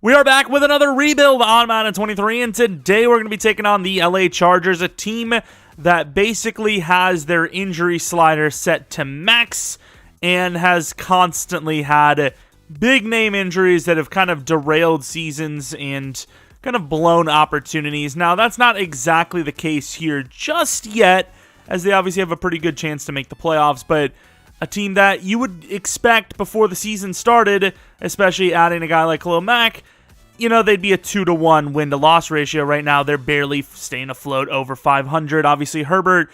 We are back with another rebuild on Madden 23, and today we're going to be taking on the LA Chargers, a team that basically has their injury slider set to max and has constantly had big-name injuries that have kind of derailed seasons and kind of blown opportunities. Now, that's not exactly the case here just yet, as they obviously have a pretty good chance to make the playoffs, but a team that you would expect before the season started, especially adding a guy like Khalil Mack, you know, they'd be a 2-to-1 win-to-loss ratio. Right now, they're barely staying afloat over 500. Obviously, Herbert,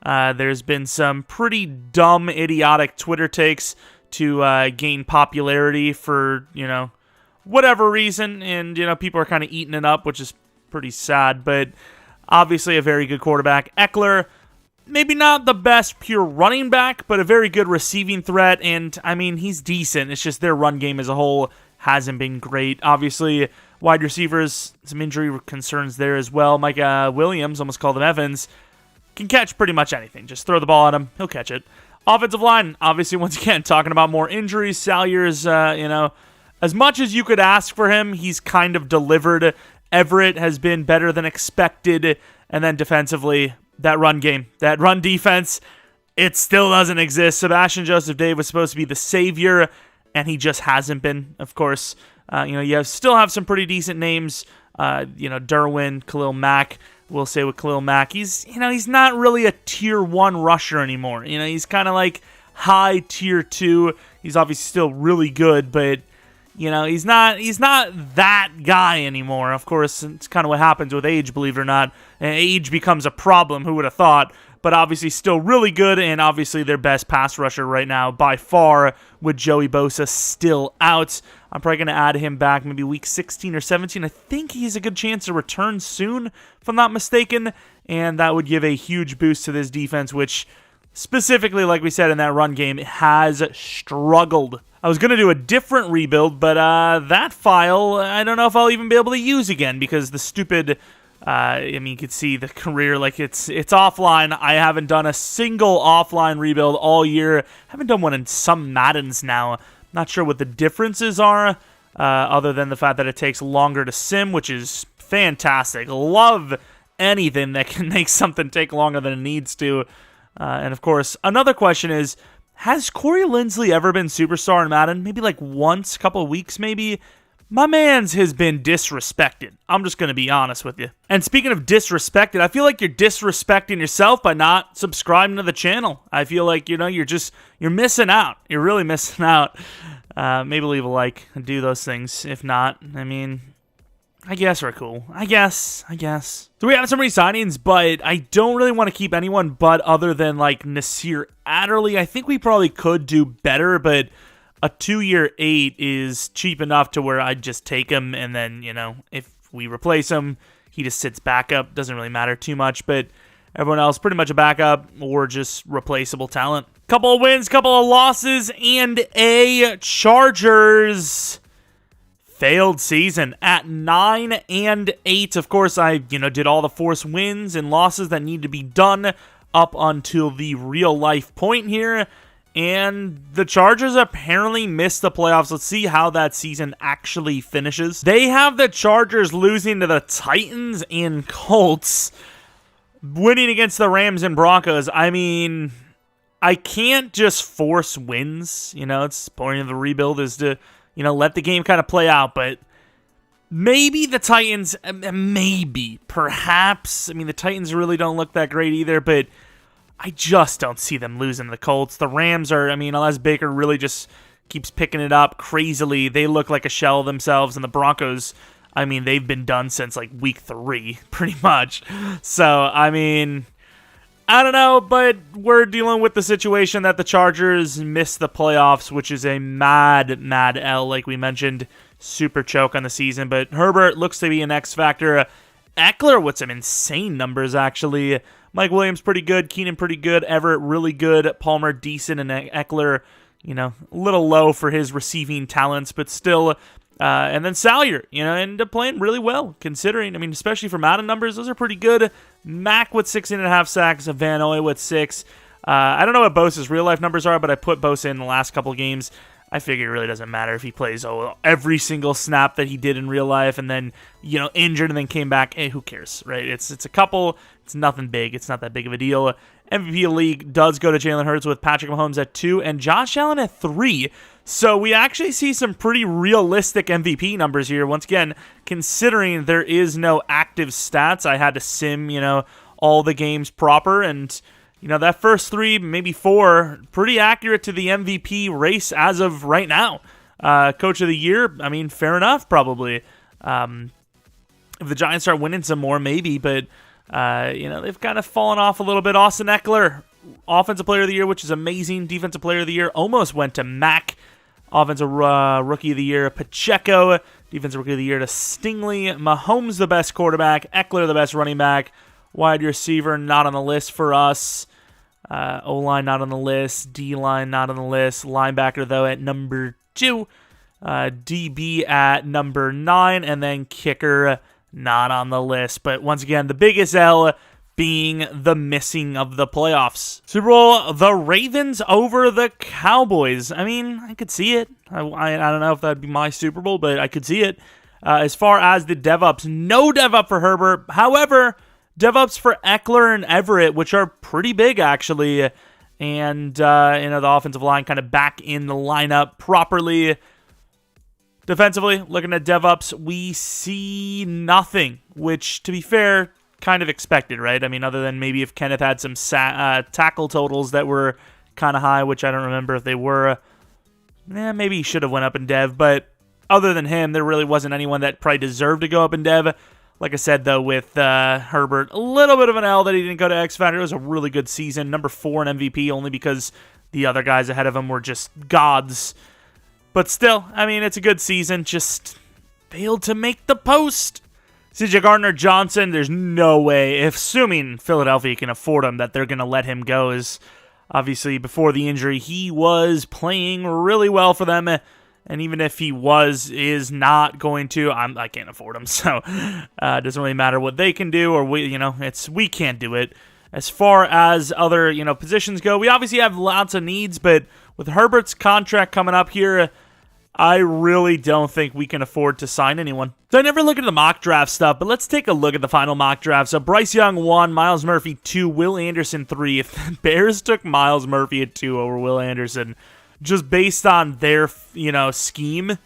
there's been some pretty dumb, idiotic Twitter takes to gain popularity for, you know, whatever reason, and, you know, people are kind of eating it up, which is pretty sad, but obviously a very good quarterback. Eckler, maybe not the best pure running back, but a very good receiving threat, and, I mean, he's decent. It's just their run game as a whole hasn't been great. Obviously, wide receivers, some injury concerns there as well. Mike Williams, almost called him Evans, can catch pretty much anything. Just throw the ball at him, he'll catch it. Offensive line, obviously, once again, talking about more injuries. Salyer's, you know, as much as you could ask for him, he's kind of delivered. Everett has been better than expected, and then defensively, that run game, that run defense, it still doesn't exist. Sebastian Joseph-Day was supposed to be the savior, and he just hasn't been, of course. You know, you still have some pretty decent names. You know, Derwin, Khalil Mack. We'll say with Khalil Mack, he's not really a tier 1 rusher anymore. You know, he's kind of like high tier 2. He's obviously still really good, but you know, he's not that guy anymore. Of course, it's kind of what happens with age, believe it or not. And age becomes a problem, who would have thought? But obviously still really good, and obviously their best pass rusher right now by far, with Joey Bosa still out. I'm probably going to add him back maybe week 16 or 17. I think he's a good chance to return soon, if I'm not mistaken, and that would give a huge boost to this defense, which specifically, like we said in that run game, has struggled. I was going to do a different rebuild, but that file, I don't know if I'll even be able to use again, because the stupid, I mean, you could see the career, like it's offline. I haven't done a single offline rebuild all year. Haven't done one in some Maddens now. Not sure what the differences are, other than the fact that it takes longer to sim, which is fantastic. Love anything that can make something take longer than it needs to. And of course, another question is, has Corey Linsley ever been superstar in Madden? Maybe like once, couple of weeks maybe? My man's has been disrespected. I'm just going to be honest with you. And speaking of disrespected, I feel like you're disrespecting yourself by not subscribing to the channel. I feel like, you know, you're missing out. You're really missing out. Maybe leave a like and do those things. If not, I mean, I guess we're cool. I guess. So we have some re-signings, but I don't really want to keep anyone but other than like Nasir Adderley. I think we probably could do better, but a 2-year 8 is cheap enough to where I'd just take him, and then, you know, if we replace him, he just sits backup. Doesn't really matter too much, but everyone else pretty much a backup or just replaceable talent. Couple of wins, couple of losses, and a Chargers failed season at 9-8. Of course, I, you know, did all the forced wins and losses that need to be done up until the real life point here. And the Chargers apparently missed the playoffs. Let's see how that season actually finishes. They have the Chargers losing to the Titans and Colts, winning against the Rams and Broncos. I mean, I can't just force wins. You know, it's the point of the rebuild is to, you know, let the game kind of play out. But maybe the Titans, perhaps. I mean, the Titans really don't look that great either, but I just don't see them losing to the Colts. The Rams are, I mean, unless Baker really just keeps picking it up crazily, they look like a shell of themselves. And the Broncos, I mean, they've been done since like week 3, pretty much. So, I mean, I don't know, but we're dealing with the situation that the Chargers missed the playoffs, which is a mad L, like we mentioned. Super choke on the season. But Herbert looks to be an X factor. Eckler with some insane numbers, actually. Mike Williams pretty good, Keenan pretty good, Everett really good, Palmer decent, and Eckler, you know, a little low for his receiving talents, but still. And then Salyer, you know, ended up playing really well, considering, I mean, especially for Madden numbers, those are pretty good. Mack with 16.5 sacks, Van Oy with 6. I don't know what Bosa's real life numbers are, but I put Bosa in the last couple of games. I figure it really doesn't matter if he plays every single snap that he did in real life and then, injured and then came back. Hey, who cares, right? It's a couple. It's nothing big. It's not that big of a deal. MVP league does go to Jalen Hurts with Patrick Mahomes at 2 and Josh Allen at 3. So we actually see some pretty realistic MVP numbers here. Once again, considering there is no active stats, I had to sim, all the games proper, and that first 3, maybe 4, pretty accurate to the MVP race as of right now. Coach of the year, I mean, fair enough, probably. If the Giants start winning some more, maybe, but they've kind of fallen off a little bit. Austin Eckler, Offensive Player of the Year, which is amazing. Defensive Player of the Year almost went to Mack. Offensive Rookie of the Year, Pacheco. Defensive Rookie of the Year to Stingley. Mahomes, the best quarterback. Eckler, the best running back. Wide receiver, not on the list for us. O-line, not on the list. D-line, not on the list. Linebacker, though, at number 2. DB at number 9. And then kicker, not on the list. But once again, the biggest L being the missing of the playoffs. Super Bowl, the Ravens over the Cowboys. I mean, I could see it. I don't know if that'd be my Super Bowl, but I could see it. As far as the dev-ups, no dev-up for Herbert. However, dev-ups for Eckler and Everett, which are pretty big, actually. And, the offensive line kind of back in the lineup properly. Defensively, looking at dev-ups, we see nothing, which, to be fair, kind of expected, right? I mean, other than maybe if Kenneth had some tackle totals that were kind of high, which I don't remember if they were. Maybe he should have went up in dev, but other than him, there really wasn't anyone that probably deserved to go up in dev. Like I said, though, with Herbert, a little bit of an L that he didn't go to X Factor. It was a really good season. Number 4 in MVP, only because the other guys ahead of him were just gods. But still, I mean, it's a good season. Just failed to make the post. CJ Gardner-Johnson, there's no way, assuming Philadelphia can afford him, that they're going to let him go. As obviously, before the injury, he was playing really well for them. And even if he is not going to, I can't afford him. So it doesn't really matter what they can do, or we can't do it. As far as other positions go, we obviously have lots of needs, but with Herbert's contract coming up here, I really don't think we can afford to sign anyone. So I never look at the mock draft stuff, but let's take a look at the final mock draft. So Bryce Young 1, Miles Murphy 2, Will Anderson 3. If the Bears took Miles Murphy at 2 over Will Anderson, just based on their, scheme,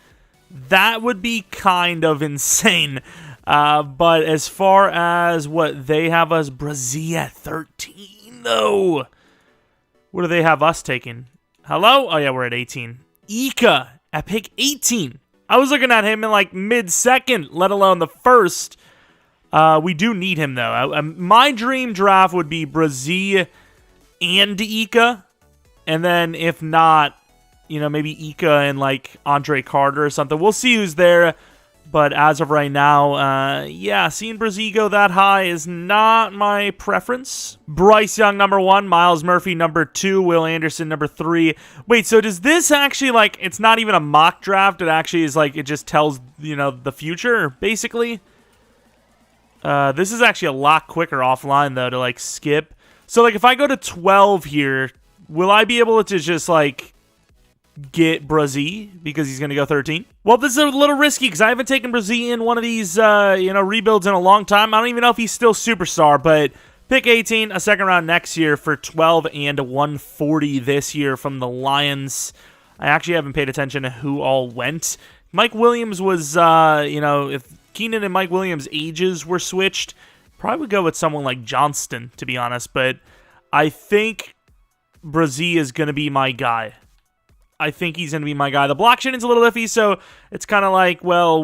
that would be kind of insane. But as far as what they have us, Brazil at 13, though. What do they have us taking? Hello? Oh, yeah, we're at 18. Ika at pick 18. I was looking at him in mid-second, let alone the first. We do need him, though. My dream draft would be Brazil and Ika. And then if not, maybe Ika and Andre Carter or something. We'll see who's there. But as of right now, seeing Brazil go that high is not my preference. Bryce Young, number 1. Miles Murphy, number 2. Will Anderson, number 3. Wait, so does this actually, it's not even a mock draft? It actually is, it just tells, the future, basically? This is actually a lot quicker offline, though, to, skip. So, if I go to 12 here, will I be able to just, get Brazil because he's going to go 13? Well, this is a little risky because I haven't taken Brazil in one of these, rebuilds in a long time. I don't even know if he's still superstar, but pick 18, a second round next year for 12 and 140 this year from the Lions. I actually haven't paid attention to who all went. Mike Williams was, if Keenan and Mike Williams' ages were switched, probably would go with someone like Johnston, to be honest, but I think Brazil is going to be my guy. I think he's going to be my guy. The block shitting's a little iffy, so it's kind of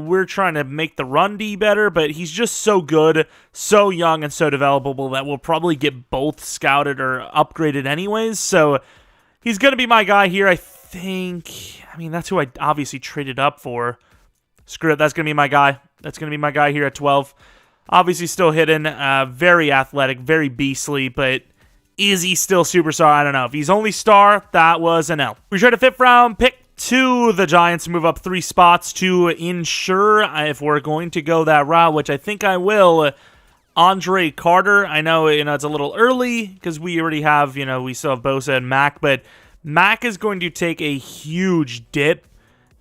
we're trying to make the run D better, but he's just so good, so young, and so developable that we'll probably get both scouted or upgraded anyways, so he's going to be my guy here, I think. I mean, that's who I obviously traded up for. Screw it, that's going to be my guy. That's going to be my guy here at 12. Obviously still hidden, very athletic, very beastly, but is he still superstar? I don't know. If he's only star, that was an L. We trade a 5th round pick to the Giants, move up 3 spots to ensure, if we're going to go that route, which I think I will, Andre Carter. I know, it's a little early because we already have, we still have Bosa and Mack, but Mack is going to take a huge dip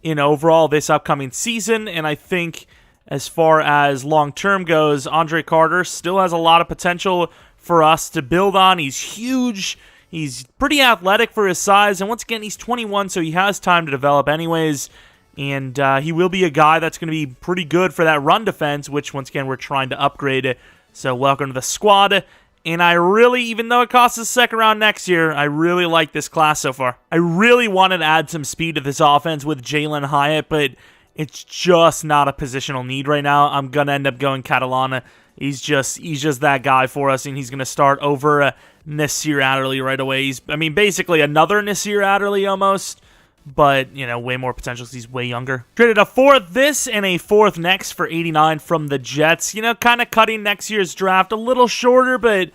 in overall this upcoming season, and I think as far as long-term goes, Andre Carter still has a lot of potential for us to build on. He's huge. He's pretty athletic for his size, and once again, he's 21, so he has time to develop anyways, and he will be a guy that's going to be pretty good for that run defense, which, once again, we're trying to upgrade. So welcome to the squad, and I really, even though it costs us a second round next year, I really like this class so far. I really wanted to add some speed to this offense with Jalen Hyatt, but it's just not a positional need right now. I'm going to end up going Catalana. He's just that guy for us, and he's going to start over Nasir Adderley right away. He's, basically another Nasir Adderley almost, but, way more potential because he's way younger. Traded a fourth this and a fourth next for 89 from the Jets. Kind of cutting next year's draft a little shorter, but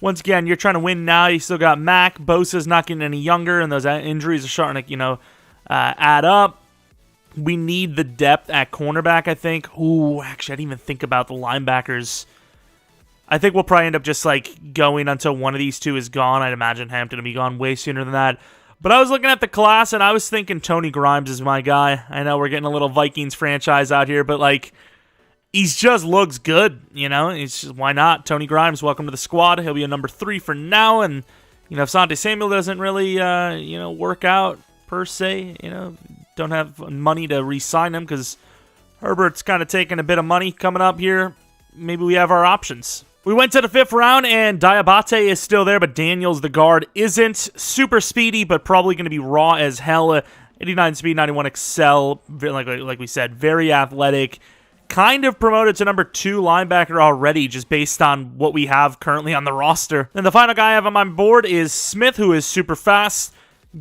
once again, you're trying to win now. You still got Mack. Bosa's not getting any younger, and those injuries are starting to, add up. We need the depth at cornerback, I think. Ooh, actually, I didn't even think about the linebackers. I think we'll probably end up just, going until one of these two is gone. I'd imagine Hampton will be gone way sooner than that. But I was looking at the class, and I was thinking Tony Grimes is my guy. I know we're getting a little Vikings franchise out here, but, he just looks good, It's just, why not? Tony Grimes, welcome to the squad. He'll be a number 3 for now, and, if Sante Samuel doesn't really, work out per se, don't have money to re-sign him because Herbert's kind of taking a bit of money coming up here. Maybe we have our options. We went to the 5th round, and Diabate is still there, but Daniels, the guard, isn't. Super speedy, but probably going to be raw as hell. 89 speed, 91 excel, like we said, very athletic. Kind of promoted to number 2 linebacker already, just based on what we have currently on the roster. And the final guy I have on my board is Smith, who is super fast.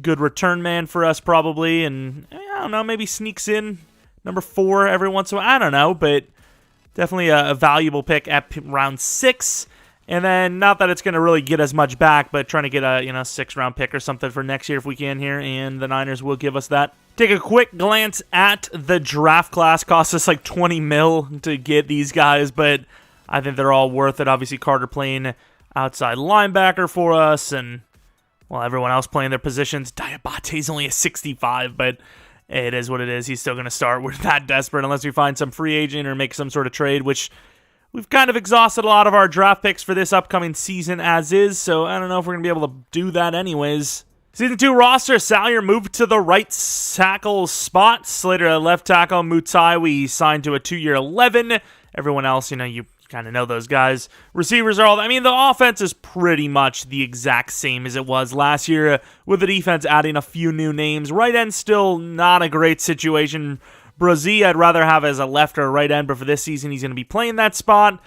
Good return man for us, probably, and I don't know, maybe sneaks in number 4 every once in a while. I don't know, but definitely a valuable pick at round 6. And then, not that it's going to really get as much back, but trying to get a 6th-round pick or something for next year if we can here, and the Niners will give us that. Take a quick glance at the draft class. Cost us 20 mil to get these guys, but I think they're all worth it. Obviously, Carter playing outside linebacker for us, and everyone else playing their positions. Diabate's only a 65, but it is what it is. He's still going to start. We're that desperate unless we find some free agent or make some sort of trade, which we've kind of exhausted a lot of our draft picks for this upcoming season as is, so I don't know if we're going to be able to do that anyways. Season 2 roster, Salyer moved to the right tackle spot. Slater at left tackle. Mutai, we signed to a 2-year 11. Everyone else, you kind of know those guys. Receivers are all, the offense is pretty much the exact same as it was last year, with the defense adding a few new names. Right end still not a great situation. Brazee, I'd rather have as a left or a right end, but for this season, he's going to be playing that spot.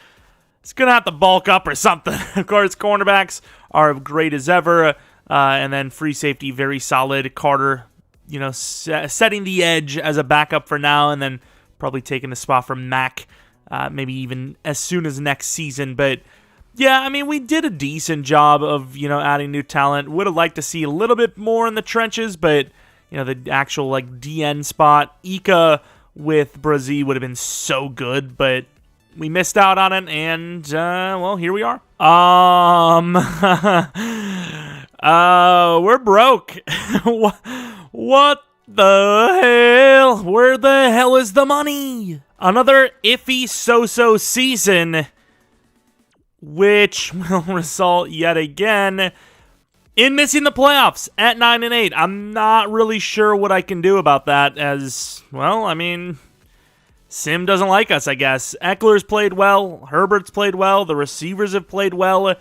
He's going to have to bulk up or something. Of course, cornerbacks are great as ever, and then free safety, very solid. Carter, setting the edge as a backup for now, and then probably taking the spot from Mack. Maybe even as soon as next season. But, yeah, we did a decent job of, adding new talent. Would have liked to see a little bit more in the trenches, but, the actual, DN spot, Ika with Brazee would have been so good, but we missed out on it, and, here we are. We're broke. What the hell? Where the hell is the money? Another iffy so-so season, which will result yet again in missing the playoffs at 9-8. I'm not really sure what I can do about that, as, Sim doesn't like us, I guess. Eckler's played well, Herbert's played well, the receivers have played well.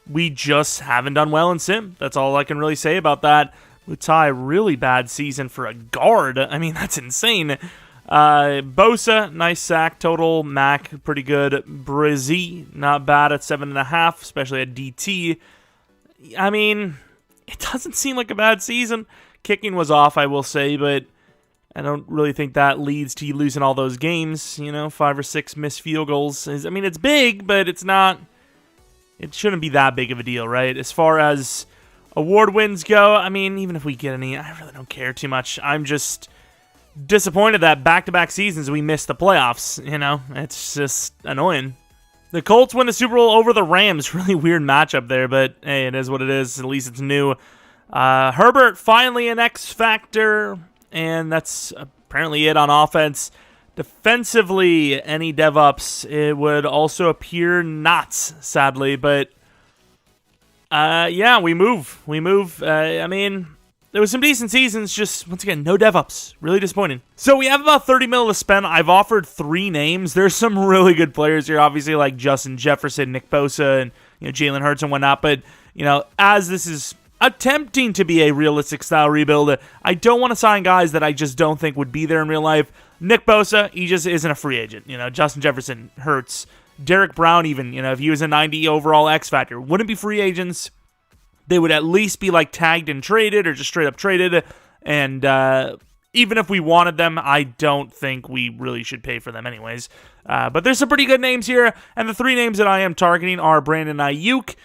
We just haven't done well in Sim. That's all I can really say about that. Mutai, really bad season for a guard. That's insane. Bosa, nice sack total. Mack, pretty good. Brazee, not bad at 7.5, especially at DT. It doesn't seem like a bad season. Kicking was off, I will say, but I don't really think that leads to you losing all those games. 5 or 6 missed field goals. It's big, but it's not. It shouldn't be that big of a deal, right? As far as award wins go, even if we get any, I really don't care too much. I'm just disappointed that back-to-back seasons we missed the playoffs. It's just annoying. The Colts win the Super Bowl over the Rams. Really weird matchup there, but hey, it is what it is. At least it's new. Herbert, finally an X factor, and that's apparently it on offense. Defensively, any dev-ups, it would also appear not, sadly, but yeah, we move. I mean, there was some decent seasons, just, once again, no dev-ups. Really disappointing. So we have about 30 mil to spend. I've offered 3 names. There's some really good players here, obviously, like Justin Jefferson, Nick Bosa, and Jalen Hurts and whatnot, but, as this is attempting to be a realistic style rebuild, I don't want to sign guys that I just don't think would be there in real life. Nick Bosa, he just isn't a free agent. Justin Jefferson, Hurts, Derek Brown even, if he was a 90 overall X Factor, wouldn't be free agents. They would at least be like tagged and traded or just straight up traded. And even if we wanted them, I don't think we really should pay for them anyways. But there's some pretty good names here. And the 3 names that I am targeting are Brandon Ayuk,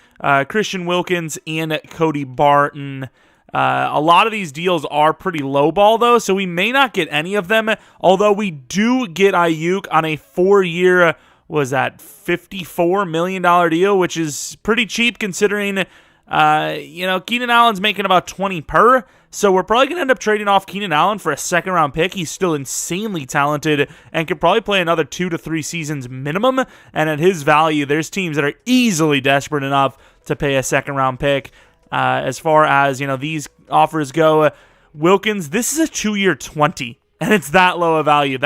Christian Wilkins, and Cody Barton. A lot of these deals are pretty lowball, though, so we may not get any of them, although we do get Ayuk on a 4-year, $54 million deal, which is pretty cheap considering, Keenan Allen's making about 20 per, so we're probably going to end up trading off Keenan Allen for a second-round pick. He's still insanely talented and could probably play another 2 to 3 seasons minimum, and at his value, there's teams that are easily desperate enough to pay a second-round pick. As far as, these offers go, Wilkins, this is a 2-year 20, and it's that low a value.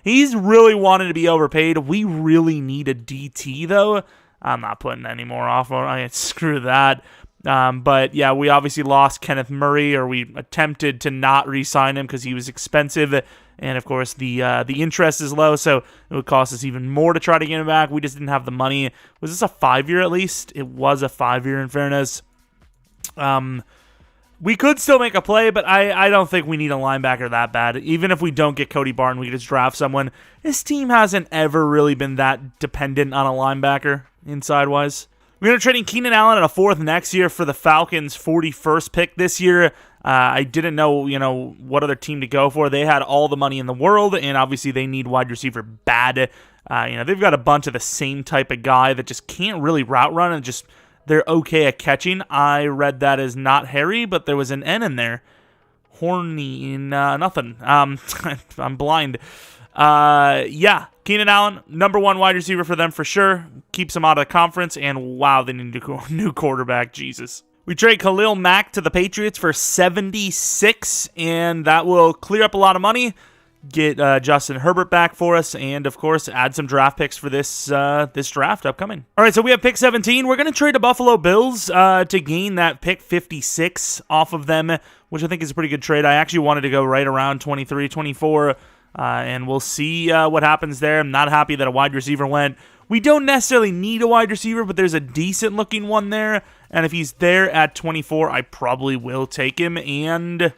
He's really wanted to be overpaid. We really need a DT, though. I'm not putting any more off. Screw that. But, yeah, we obviously lost Kenneth Murray, or we attempted to not re-sign him because he was expensive. And, of course, the interest is low, so it would cost us even more to try to get him back. We just didn't have the money. Was this a 5-year at least? It was a 5-year in fairness. We could still make a play, but I don't think we need a linebacker that bad. Even if we don't get Cody Barton, we could just draft someone. This team hasn't ever really been that dependent on a linebacker, inside-wise. We're going to trade in Keenan Allen at a 4th next year for the Falcons' 41st pick this year. I didn't know, what other team to go for. They had all the money in the world, and obviously they need wide receiver bad. They've got a bunch of the same type of guy that just can't really route run and just... They're okay at catching. I read that as not Harry, but there was an N in there. Horny, nothing. I'm blind. Yeah, Keenan Allen, number 1 wide receiver for them for sure. Keeps them out of the conference, and wow, they need a new quarterback. Jesus. We trade Khalil Mack to the Patriots for 76, and that will clear up a lot of money. Get Justin Herbert back for us, and of course add some draft picks for this draft upcoming. All right, so we have pick 17. We're going to trade the Buffalo Bills to gain that pick 56 off of them, which I think is a pretty good trade. I actually wanted to go right around 23, 24, and we'll see what happens there. I'm not happy that a wide receiver went. We don't necessarily need a wide receiver, but there's a decent looking one there, and if he's there at 24, I probably will take him, and...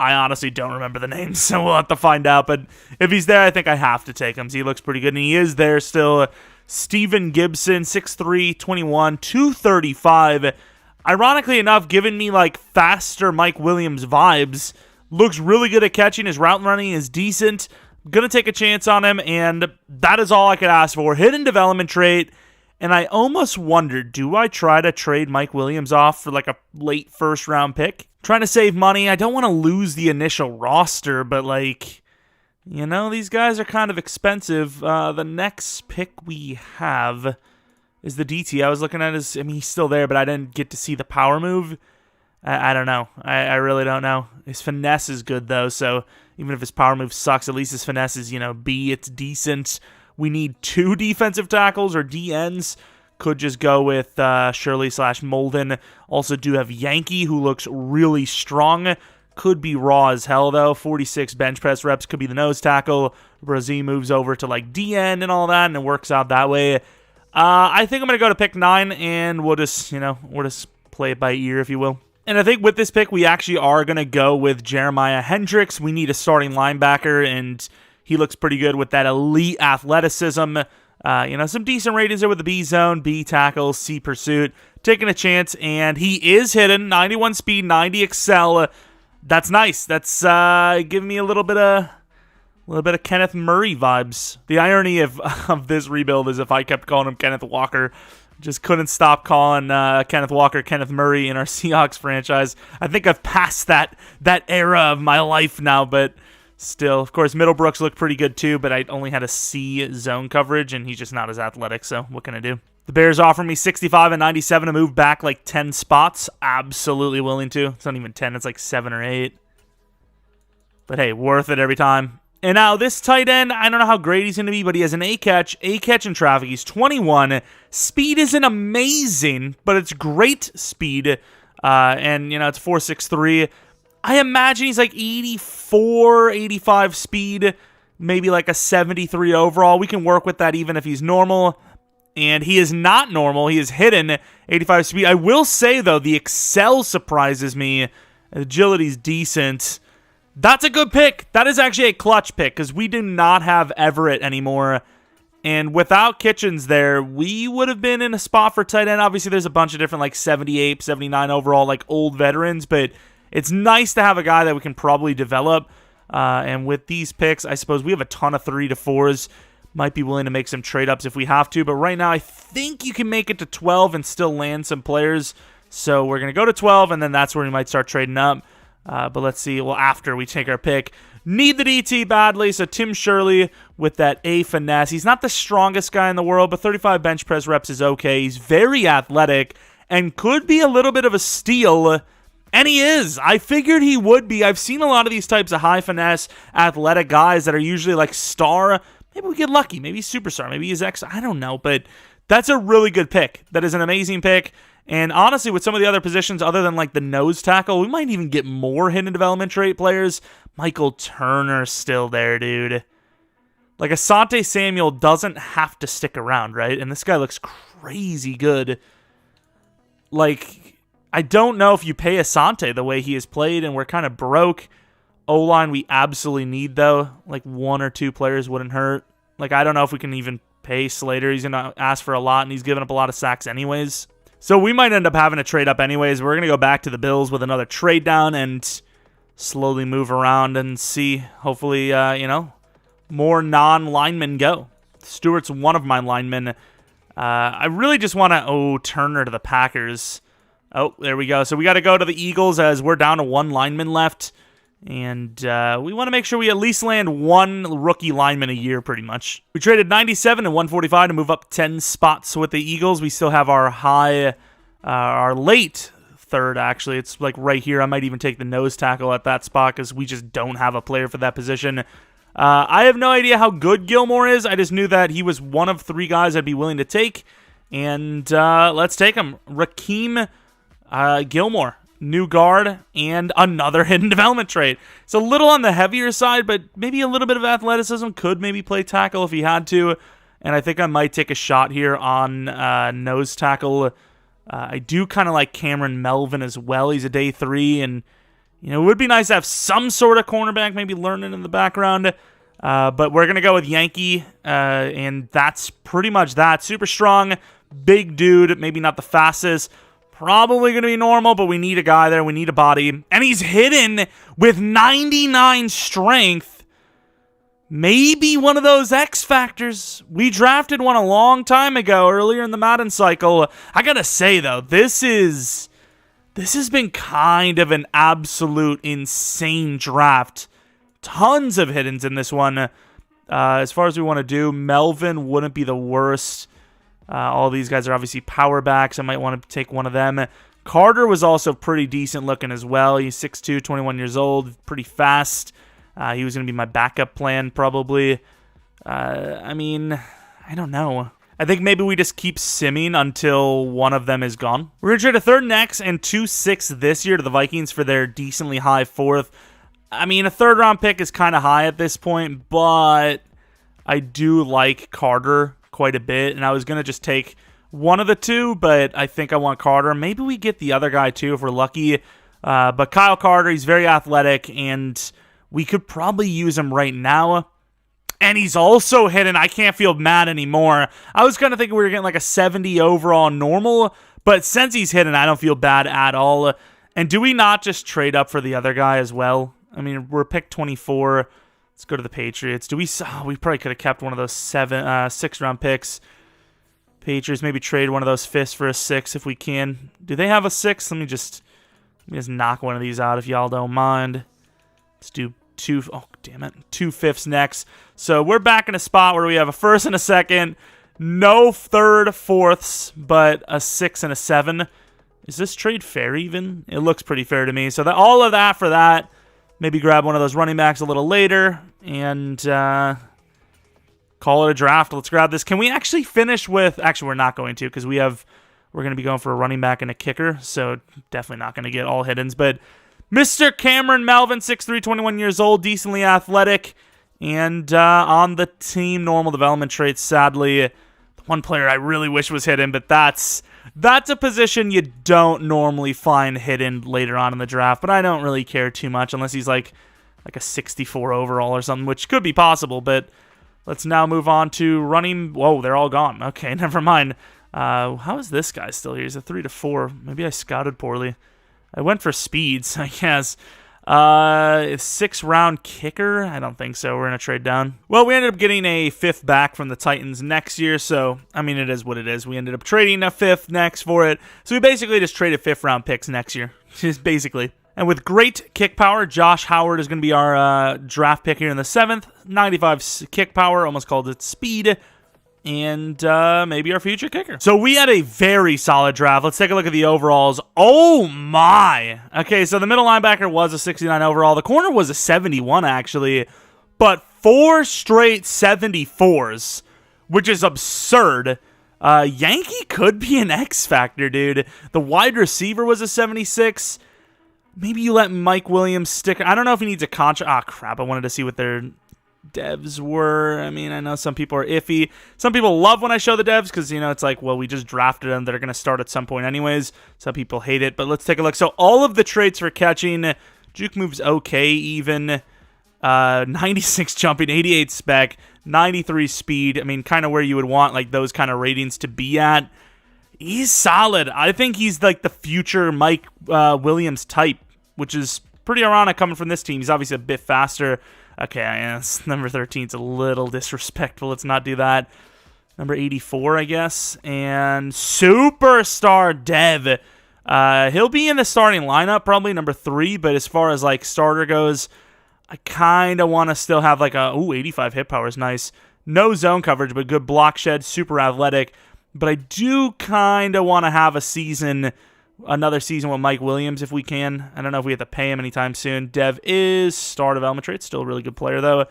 I honestly don't remember the name, so we'll have to find out. But if he's there, I think I have to take him. So he looks pretty good, and he is there still. Steven Gibson, 6'3", 21, 235. Ironically enough, giving me like faster Mike Williams vibes. Looks really good at catching. His route running is decent. Going to take a chance on him, and that is all I could ask for. Hidden development trait. And I almost wondered, do I try to trade Mike Williams off for like a late first-round pick? Trying to save money. I don't want to lose the initial roster, but like, these guys are kind of expensive. The next pick we have is the DT. I was looking at he's still there, but I didn't get to see the power move. I don't know. I really don't know. His finesse is good, though, so even if his power move sucks, at least his finesse is, B, it's decent. We need 2 defensive tackles or DNs. Could just go with Shirley/Molden. Also do have Yankee, who looks really strong. Could be raw as hell, though. 46 bench press reps. Could be the nose tackle. Brazil moves over to like DN and all that, and it works out that way. I think I'm going to go to pick 9, and we'll just play it by ear, if you will. And I think with this pick, we actually are going to go with Jeremiah Hendricks. We need a starting linebacker, and he looks pretty good with that elite athleticism. Some decent ratings there with the B zone, B tackle, C pursuit. Taking a chance, and he is hidden. 91 speed, 90 excel. That's nice. That's giving me a little bit of Kenneth Murray vibes. The irony of this rebuild is if I kept calling him Kenneth Walker, Just couldn't stop calling Kenneth Walker Kenneth Murray in our Seahawks franchise. I think I've passed that era of my life now, but still. Of course, Middlebrooks looked pretty good too, but I only had a C zone coverage, and he's just not as athletic, so what can I do? The Bears offer me 65 and 97 to move back like 10 spots. Absolutely willing to. It's not even 10, it's like 7 or 8. But hey, worth it every time. And now this tight end, I don't know how great he's going to be, but he has an A-catch in traffic. He's 21. Speed isn't amazing, but it's great speed. And, it's 4.63. I imagine he's like 84, 85 speed, maybe like a 73 overall. We can work with that even if he's normal. And he is not normal. He is hidden 85 speed. I will say, though, the Excel surprises me. Agility's decent. That's a good pick. That is actually a clutch pick because we do not have Everett anymore. And without Kitchens there, we would have been in a spot for tight end. Obviously, there's a bunch of different like 78, 79 overall, like old veterans. But it's nice to have a guy that we can probably develop. And with these picks, I suppose we have a ton of 3 to 4s. Might be willing to make some trade-ups if we have to. But right now, I think you can make it to 12 and still land some players. So we're going to go to 12, and then that's where we might start trading up. But let's see. Well, after we take our pick. Need the DT badly, so Tim Shirley with that A finesse. He's not the strongest guy in the world, but 35 bench press reps is okay. He's very athletic and could be a little bit of a steal, and he is. I figured he would be. I've seen a lot of these types of high finesse athletic guys that are usually like star. Maybe we get lucky. Maybe he's superstar. Maybe he's X. I don't know, but that's a really good pick. That is an amazing pick. And honestly, with some of the other positions other than like the nose tackle, we might even get more hidden development trait players. Michael Turner's still there, dude. Like Asante Samuel doesn't have to stick around, right? And this guy looks crazy good. Like, I don't know if you pay Asante the way he has played, and we're kind of broke. O-line we absolutely need, though. Like, 1 or 2 players wouldn't hurt. Like, I don't know if we can even pay Slater. He's going to ask for a lot, and he's giving up a lot of sacks anyways. So we might end up having to trade up anyways. We're going to go back to the Bills with another trade down and slowly move around and see, hopefully, more non-linemen go. Stewart's one of my linemen. I really just want to, Turner to the Packers. Oh, there we go. So we got to go to the Eagles as we're down to 1 lineman left. And we want to make sure we at least land 1 rookie lineman a year, pretty much. We traded 97 and 145 to move up 10 spots with the Eagles. We still have our our late third, actually. It's like right here. I might even take the nose tackle at that spot because we just don't have a player for that position. I have no idea how good Gilmore is. I just knew that he was one of 3 guys I'd be willing to take. And let's take him. Rakeem Gilmore. New guard, and another hidden development trait. It's a little on the heavier side, but maybe a little bit of athleticism. Could maybe play tackle if he had to. And I think I might take a shot here on nose tackle. I do kind of like Cameron Melvin as well. He's a day 3, and it would be nice to have some sort of cornerback maybe learning in the background. But we're going to go with Yankee, and that's pretty much that. Super strong, big dude, maybe not the fastest. Probably going to be normal, but we need a guy there. We need a body. And he's hidden with 99 strength. Maybe one of those X factors. We drafted one a long time ago, earlier in the Madden cycle. I got to say, though, this has been kind of an absolute insane draft. Tons of hiddens in this one. As far as we want to do, Melvin wouldn't be the worst. All these guys are obviously power backs. I might want to take one of them. Carter was also pretty decent looking as well. He's 6'2", 21 years old, pretty fast. He was going to be my backup plan probably. I don't know. I think maybe we just keep simming until one of them is gone. We're going to trade a 3rd next and 2 6th this year to the Vikings for their decently high 4th. I mean, a 3rd round pick is kind of high at this point, but I do like Carter quite a bit, and I was going to just take one of the 2, but I think I want Carter. Maybe we get the other guy too if we're lucky. But Kyle Carter, he's very athletic, and we could probably use him right now. And he's also hidden. I can't feel mad anymore. I was kind of thinking we were getting like a 70 overall normal, but since he's hidden, I don't feel bad at all. And do we not just trade up for the other guy as well? I mean, we're pick 24. Let's go to the Patriots. We probably could have kept one of those 6th round picks. Patriots, maybe trade one of those fifths for a 6 if we can. Do they have a 6? Let me just knock one of these out if y'all don't mind. Let's do 2. Oh, damn it. 2 fifths next. So we're back in a spot where we have a 1st and a 2nd. No 3rd, 4ths, but a 6 and a 7. Is this trade fair even? It looks pretty fair to me. So all of that for that. Maybe grab one of those running backs a little later and call it a draft. Let's grab this. Can we actually finish with... Actually, we're not going to because we're going to be going for a running back and a kicker. So definitely not going to get all hiddens. But Mr. Cameron Melvin, 6'3", 21 years old, decently athletic. And on the team normal development traits, sadly, the one player I really wish was hidden, but that's a position you don't normally find hidden later on in the draft. But I don't really care too much unless he's like a 64 overall or something, which could be possible. But let's now move on to running. Whoa, they're all gone. Okay, never mind. How is this guy still here? He's a 3 to 4. Maybe I scouted poorly. I went for speeds, I guess. 6th-round kicker? I don't think so. We're going to trade down. Well, we ended up getting a 5th back from the Titans next year, so, I mean, it is what it is. We ended up trading a 5th next for it. So we basically just traded 5th-round picks next year, just basically. And with great kick power, Josh Howard is going to be our draft pick here in the 7th. 95 kick power, almost called it speed. And maybe our future kicker. So we had a very solid draft. Let's take a look at the overalls. Oh my! Okay, so the middle linebacker was a 69 overall. The corner was a 71 actually, but 4 straight 74s, which is absurd. Yankee could be an X factor, dude. The wide receiver was a 76. Maybe you let Mike Williams stick. I don't know if he needs a contract. Ah, crap! I wanted to see what their devs were. I mean, I know some people are iffy. Some people love when I show the devs because, you know, it's like, well, we just drafted them. They're going to start at some point anyways. Some people hate it, but let's take a look. So all of the traits for catching, juke move's okay even. 96 jumping, 88 spec, 93 speed. I mean, kind of where you would want like those kind of ratings to be at. He's solid. I think he's like the future Mike Williams type, which is pretty ironic coming from this team. He's obviously a bit faster. Okay, yes, number 13 is a little disrespectful. Let's not do that. Number 84, I guess. And superstar Dev. He'll be in the starting lineup, probably number 3. But as far as like starter goes, I kind of want to still have like a... Ooh, 85 hit power is nice. No zone coverage, but good block shed, super athletic. But I do kind of want to have another season with Mike Williams if we can. I don't know if we have to pay him anytime soon. Dev is star development trait. Still a really good player, though.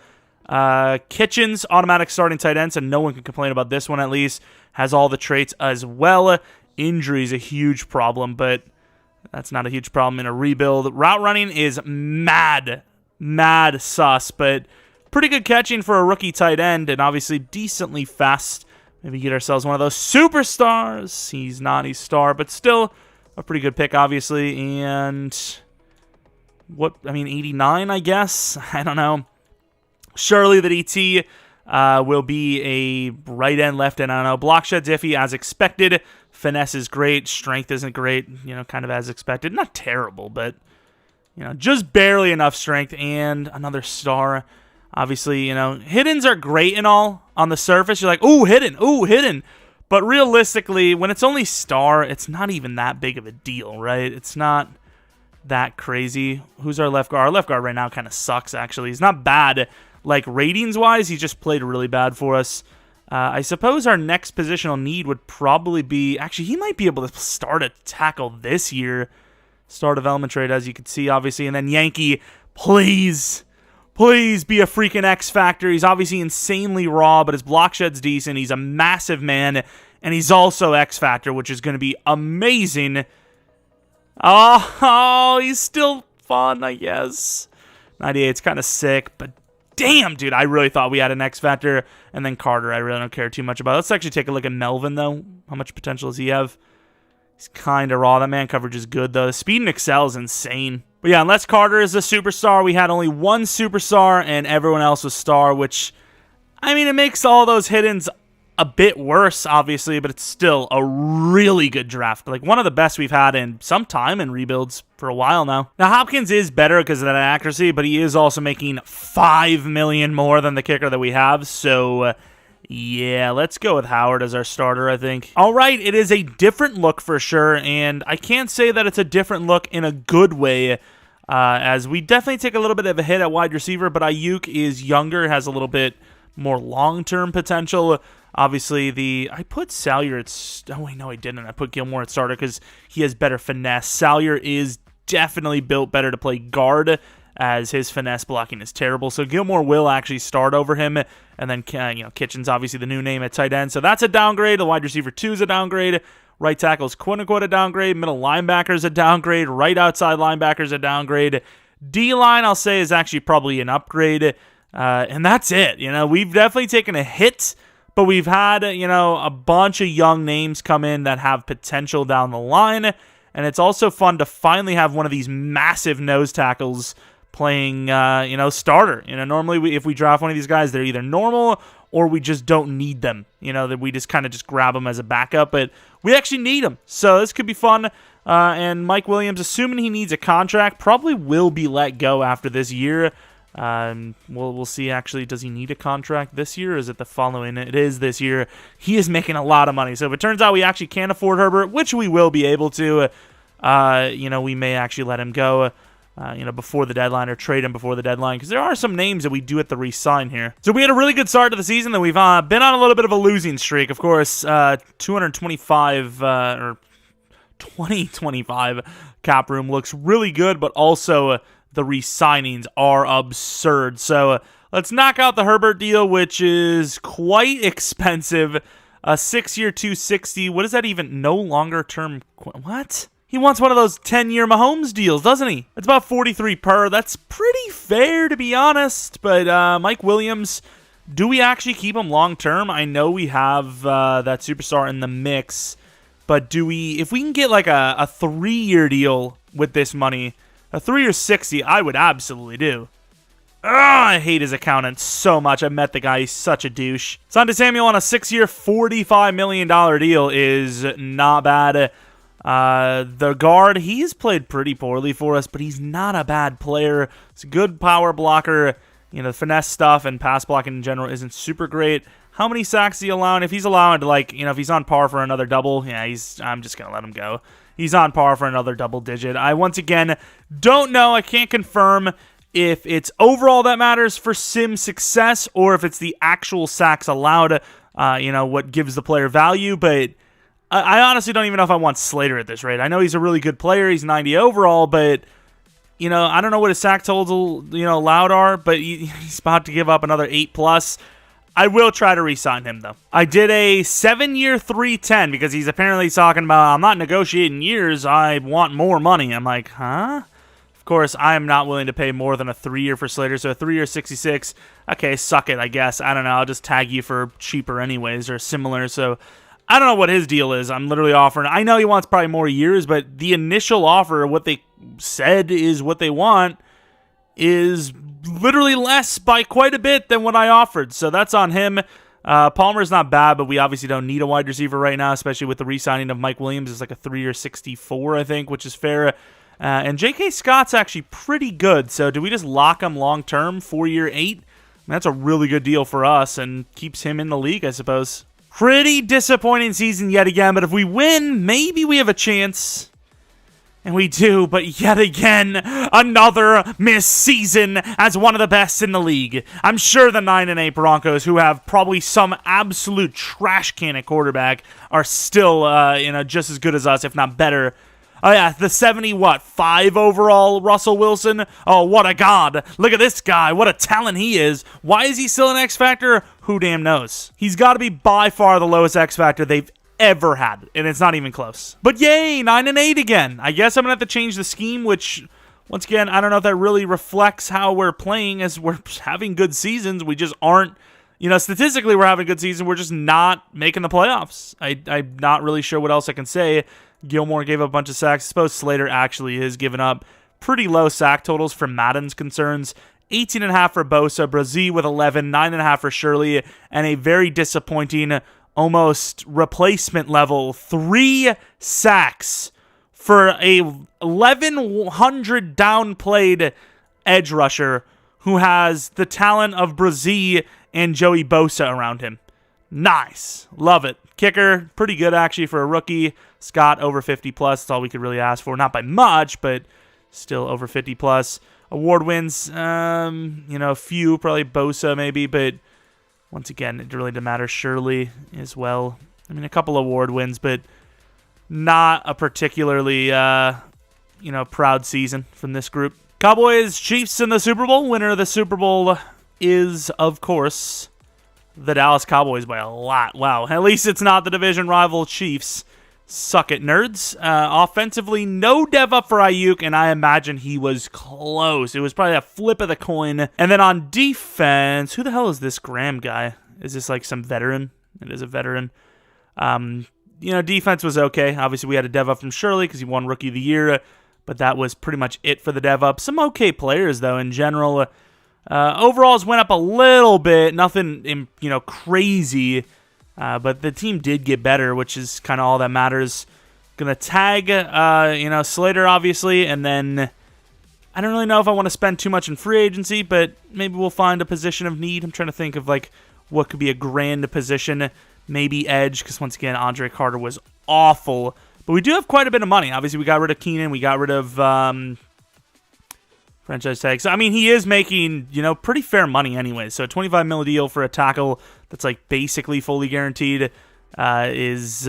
Kitchens, automatic starting tight end, so no one can complain about this one at least. Has all the traits as well. Injury is a huge problem, but that's not a huge problem in a rebuild. Route running is mad sus, but pretty good catching for a rookie tight end, and obviously decently fast. Maybe get ourselves one of those superstars. He's not a star, but still a pretty good pick, obviously. And 89, I guess? I don't know. Surely the DT will be a right end, left end. I don't know. Block shed's iffy as expected. Finesse is great. Strength isn't great. You know, kind of as expected. Not terrible, but, you know, just barely enough strength. And another star. Obviously, you know, hiddens are great and all on the surface. You're like, ooh, hidden. But realistically, when it's only star, it's not even that big of a deal, right? It's not that crazy. Who's our left guard? Our left guard right now kind of sucks, actually. He's not bad. Like, ratings-wise, he just played really bad for us. I suppose our next positional need would probably be... Actually, he might be able to start a tackle this year. Star development trade, as you can see, obviously. And then Yankee, please be a freaking X Factor. He's obviously insanely raw, but his block shed's decent. He's a massive man, and he's also X Factor, which is going to be amazing. Oh, he's still fun, I guess. 98's kind of sick, but damn, dude, I really thought we had an X Factor. And then Carter, I really don't care too much about. Let's actually take a look at Melvin, though. How much potential does he have? He's kind of raw. That man coverage is good, though. The speed and excel is insane. But yeah, unless Carter is a superstar, we had only one superstar, and everyone else was star, which, I mean, it makes all those hiddens a bit worse, obviously, but it's still a really good draft. Like, one of the best we've had in some time in rebuilds for a while now. Now, Hopkins is better because of that accuracy, but he is also making $5 million more than the kicker that we have, so Yeah, let's go with Howard as our starter, I think. All right, it is a different look for sure, and I can't say that it's a different look in a good way, as we definitely take a little bit of a hit at wide receiver, but Ayuk is younger, has a little bit more long-term potential. Obviously, I put Salyer at... Oh, wait, no, I didn't. I put Gilmore at starter because he has better finesse. Salyer is definitely built better to play guard, as his finesse blocking is terrible. So Gilmore will actually start over him. And then, Kitchen's obviously the new name at tight end. So that's a downgrade. The wide receiver 2 is a downgrade. Right tackle is quote-unquote a downgrade. Middle linebacker is a downgrade. Right outside linebacker is a downgrade. D-line, I'll say, is actually probably an upgrade. And that's it. We've definitely taken a hit, but we've had, a bunch of young names come in that have potential down the line. And it's also fun to finally have one of these massive nose tackles playing, starter. Normally if we draft one of these guys, they're either normal or we just don't need them. That we just kind of just grab them as a backup, but we actually need them. So this could be fun. And Mike Williams, assuming he needs a contract, probably will be let go after this year. We'll see, actually, does he need a contract this year, or is it the following? It is this year. He is making a lot of money. So if it turns out we actually can't afford Herbert, which we will be able to, we may actually let him go, before the deadline, or trade him before the deadline, because there are some names that we do have to re-sign here. So we had a really good start to the season, then we've been on a little bit of a losing streak. Of course, 225, or 2025 cap room looks really good, but also the re-signings are absurd. So let's knock out the Herbert deal, which is quite expensive. A 6-year, 260. What is that even? No longer term. What? He wants one of those 10-year Mahomes deals, doesn't he? It's about 43 per. That's pretty fair, to be honest. But Mike Williams, do we actually keep him long-term? I know we have that superstar in the mix. But do we, if we can get like a 3-year deal with this money, a 3 or 60, I would absolutely do. I hate his accountant so much. I met the guy. He's such a douche. Asante Samuel on a 6-year, $45 million deal is not bad. The guard, he's played pretty poorly for us, but he's not a bad player. He's a good power blocker. Finesse stuff and pass blocking in general isn't super great. How many sacks is he allowing? If he's allowing to, if he's on par for another double, I'm just going to let him go. He's on par for another double digit. I, once again, don't know. I can't confirm if it's overall that matters for sim success or if it's the actual sacks allowed, what gives the player value. But I honestly don't even know if I want Slater at this rate. I know he's a really good player. He's 90 overall, but, I don't know what his sack totals, allowed are, but he's about to give up another 8+. I will try to re-sign him, though. I did a 7-year, 310 because he's apparently talking about, I'm not negotiating years, I want more money. I'm like, huh? Of course, I am not willing to pay more than a 3-year for Slater, so a 3-year, 66. Okay, suck it, I guess. I don't know, I'll just tag you for cheaper anyways, or similar, so I don't know what his deal is. I'm literally offering, I know he wants probably more years, but the initial offer, what they said is what they want, is literally less by quite a bit than what I offered. So that's on him. Palmer's not bad, but we obviously don't need a wide receiver right now, especially with the re-signing of Mike Williams. It's like a 3-year 64, I think, which is fair. And J.K. Scott's actually pretty good. So do we just lock him long-term, 4-year 8? That's a really good deal for us and keeps him in the league, I suppose. Pretty disappointing season yet again, but if we win, maybe we have a chance. And we do, but yet again, another missed season as one of the best in the league. I'm sure the 9-8 Broncos, who have probably some absolute trash can at quarterback, are still, just as good as us, if not better. Oh yeah, the 5 overall Russell Wilson. Oh, what a god. Look at this guy. What a talent he is. Why is he still an X Factor? Who damn knows? He's got to be by far the lowest X Factor they've ever had, and it's not even close. But yay, 9-8 again. I guess I'm gonna have to change the scheme, which, once again, I don't know if that really reflects how we're playing, as we're having good seasons. We just aren't, statistically we're having a good season. We're just not making the playoffs. I'm not really sure what else I can say. Gilmore gave up a bunch of sacks. I suppose Slater actually has given up pretty low sack totals for Madden's concerns. 18.5 for Bosa, Brazil with 11, 9.5 for Shirley, and a very disappointing almost replacement level 3 sacks for a 1,100 downplayed edge rusher who has the talent of Brazil and Joey Bosa around him. Nice. Love it. Kicker, pretty good actually for a rookie. Scott, over 50 plus. That's all we could really ask for. Not by much, but still over 50 plus. Award wins, a few, probably Bosa maybe, but once again, it really didn't matter. Shirley as well. I mean, a couple award wins, but not a particularly, proud season from this group. Cowboys, Chiefs in the Super Bowl. Winner of the Super Bowl is, of course, the Dallas Cowboys by a lot. Wow. At least it's not the division rival Chiefs. Suck it, nerds. Offensively, no dev up for Ayuk, and I imagine he was close. It was probably a flip of the coin. And then on defense, who the hell is this Graham guy? Is this like some veteran? It is a veteran. Defense was okay. Obviously, we had a dev up from Shirley because he won Rookie of the Year, but that was pretty much it for the dev up. Some okay players, though, in general. Overalls went up a little bit. Nothing, crazy. But the team did get better, which is kind of all that matters. Gonna tag, Slater, obviously, and then I don't really know if I want to spend too much in free agency, but maybe we'll find a position of need. I'm trying to think of, what could be a grand position. Maybe edge, because once again, Andre Carter was awful. But we do have quite a bit of money. Obviously, we got rid of Keenan. We got rid of franchise tag. So, I mean, he is making, pretty fair money anyway. So, a $25 million deal for a tackle that's, basically fully guaranteed is,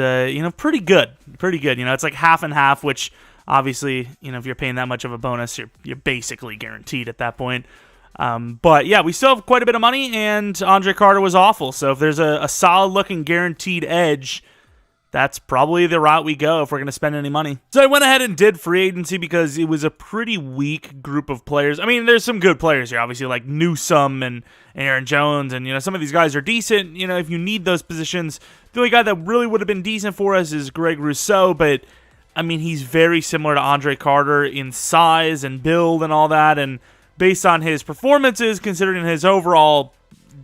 pretty good. Pretty good. It's like half and half, which, obviously, if you're paying that much of a bonus, you're basically guaranteed at that point. But, yeah, we still have quite a bit of money, and Andre Carter was awful. So, if there's a solid-looking guaranteed edge, that's probably the route we go if we're going to spend any money. So I went ahead and did free agency because it was a pretty weak group of players. I mean, there's some good players here, obviously, like Newsome and Aaron Jones, and, some of these guys are decent. If you need those positions, the only guy that really would have been decent for us is Greg Rousseau, but, I mean, he's very similar to Andre Carter in size and build and all that, and based on his performances, considering his overall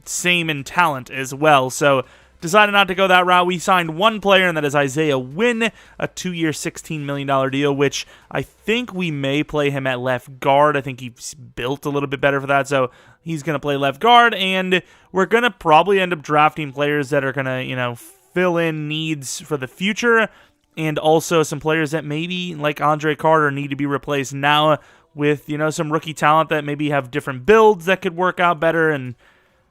same in talent as well, so decided not to go that route. We signed one player, and that is Isaiah Wynn, a 2-year, $16 million deal, which I think we may play him at left guard. I think he's built a little bit better for that, so he's going to play left guard, and we're going to probably end up drafting players that are going to, fill in needs for the future, and also some players that maybe, like Andre Carter, need to be replaced now with, some rookie talent that maybe have different builds that could work out better, and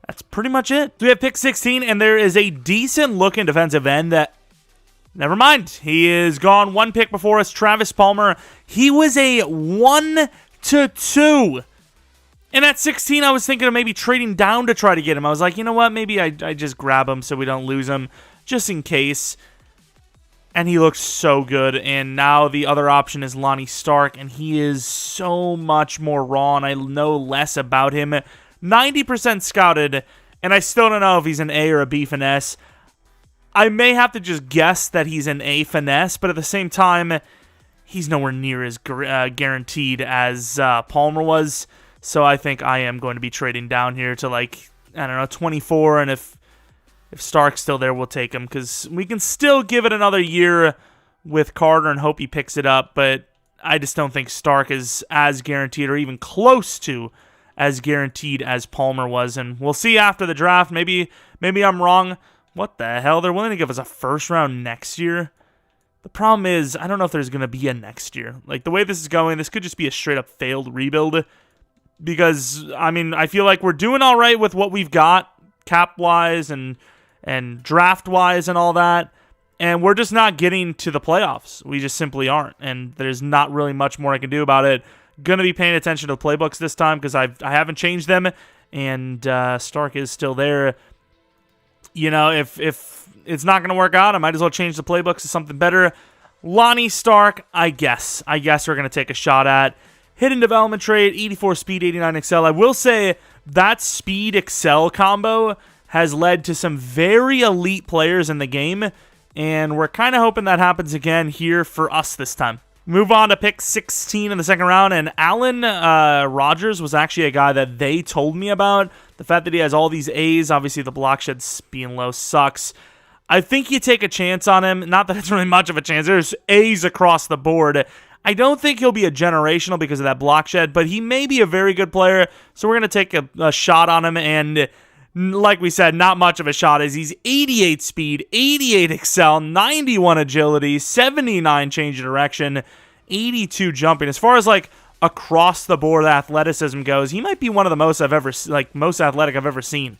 that's pretty much it. So we have pick 16, and there is a decent-looking defensive end that, never mind, he is gone one pick before us, Travis Palmer. He was a 1-2. And at 16, I was thinking of maybe trading down to try to get him. I was like, you know what, maybe I just grab him so we don't lose him, just in case. And he looks so good, and now the other option is Lonnie Stark, and he is so much more raw, and I know less about him. 90% scouted, and I still don't know if he's an A or a B finesse. I may have to just guess that he's an A finesse, but at the same time, he's nowhere near as guaranteed as Palmer was. So I think I am going to be trading down here to 24, and if Stark's still there, we'll take him, because we can still give it another year with Carter and hope he picks it up, but I just don't think Stark is as guaranteed or even close to as guaranteed as Palmer was, and we'll see after the draft. Maybe I'm wrong. What the hell? They're willing to give us a first round next year? The problem is, I don't know if there's going to be a next year. The way this is going, this could just be a straight up failed rebuild, because, I mean, I feel like we're doing all right with what we've got, cap-wise and draft-wise and all that, and we're just not getting to the playoffs. We just simply aren't, and there's not really much more I can do about it. Going to be paying attention to the playbooks this time because I haven't changed them, and Stark is still there. If it's not going to work out, I might as well change the playbooks to something better. Lonnie Stark, I guess we're going to take a shot at. Hidden development trait, 84 speed, 89 excel. I will say that speed excel combo has led to some very elite players in the game, and we're kind of hoping that happens again here for us this time. Move on to pick 16 in the second round, and Allen Rodgers was actually a guy that they told me about. The fact that he has all these A's, obviously the block shed being low sucks. I think you take a chance on him. Not that it's really much of a chance. There's A's across the board. I don't think he'll be a generational because of that block shed, but he may be a very good player, so we're going to take a shot on him, and like we said, not much of a shot is he's 88 speed, 88 excel, 91 agility, 79 change of direction, 82 jumping. As far as like across the board athleticism goes, he might be one of the most most athletic I've ever seen.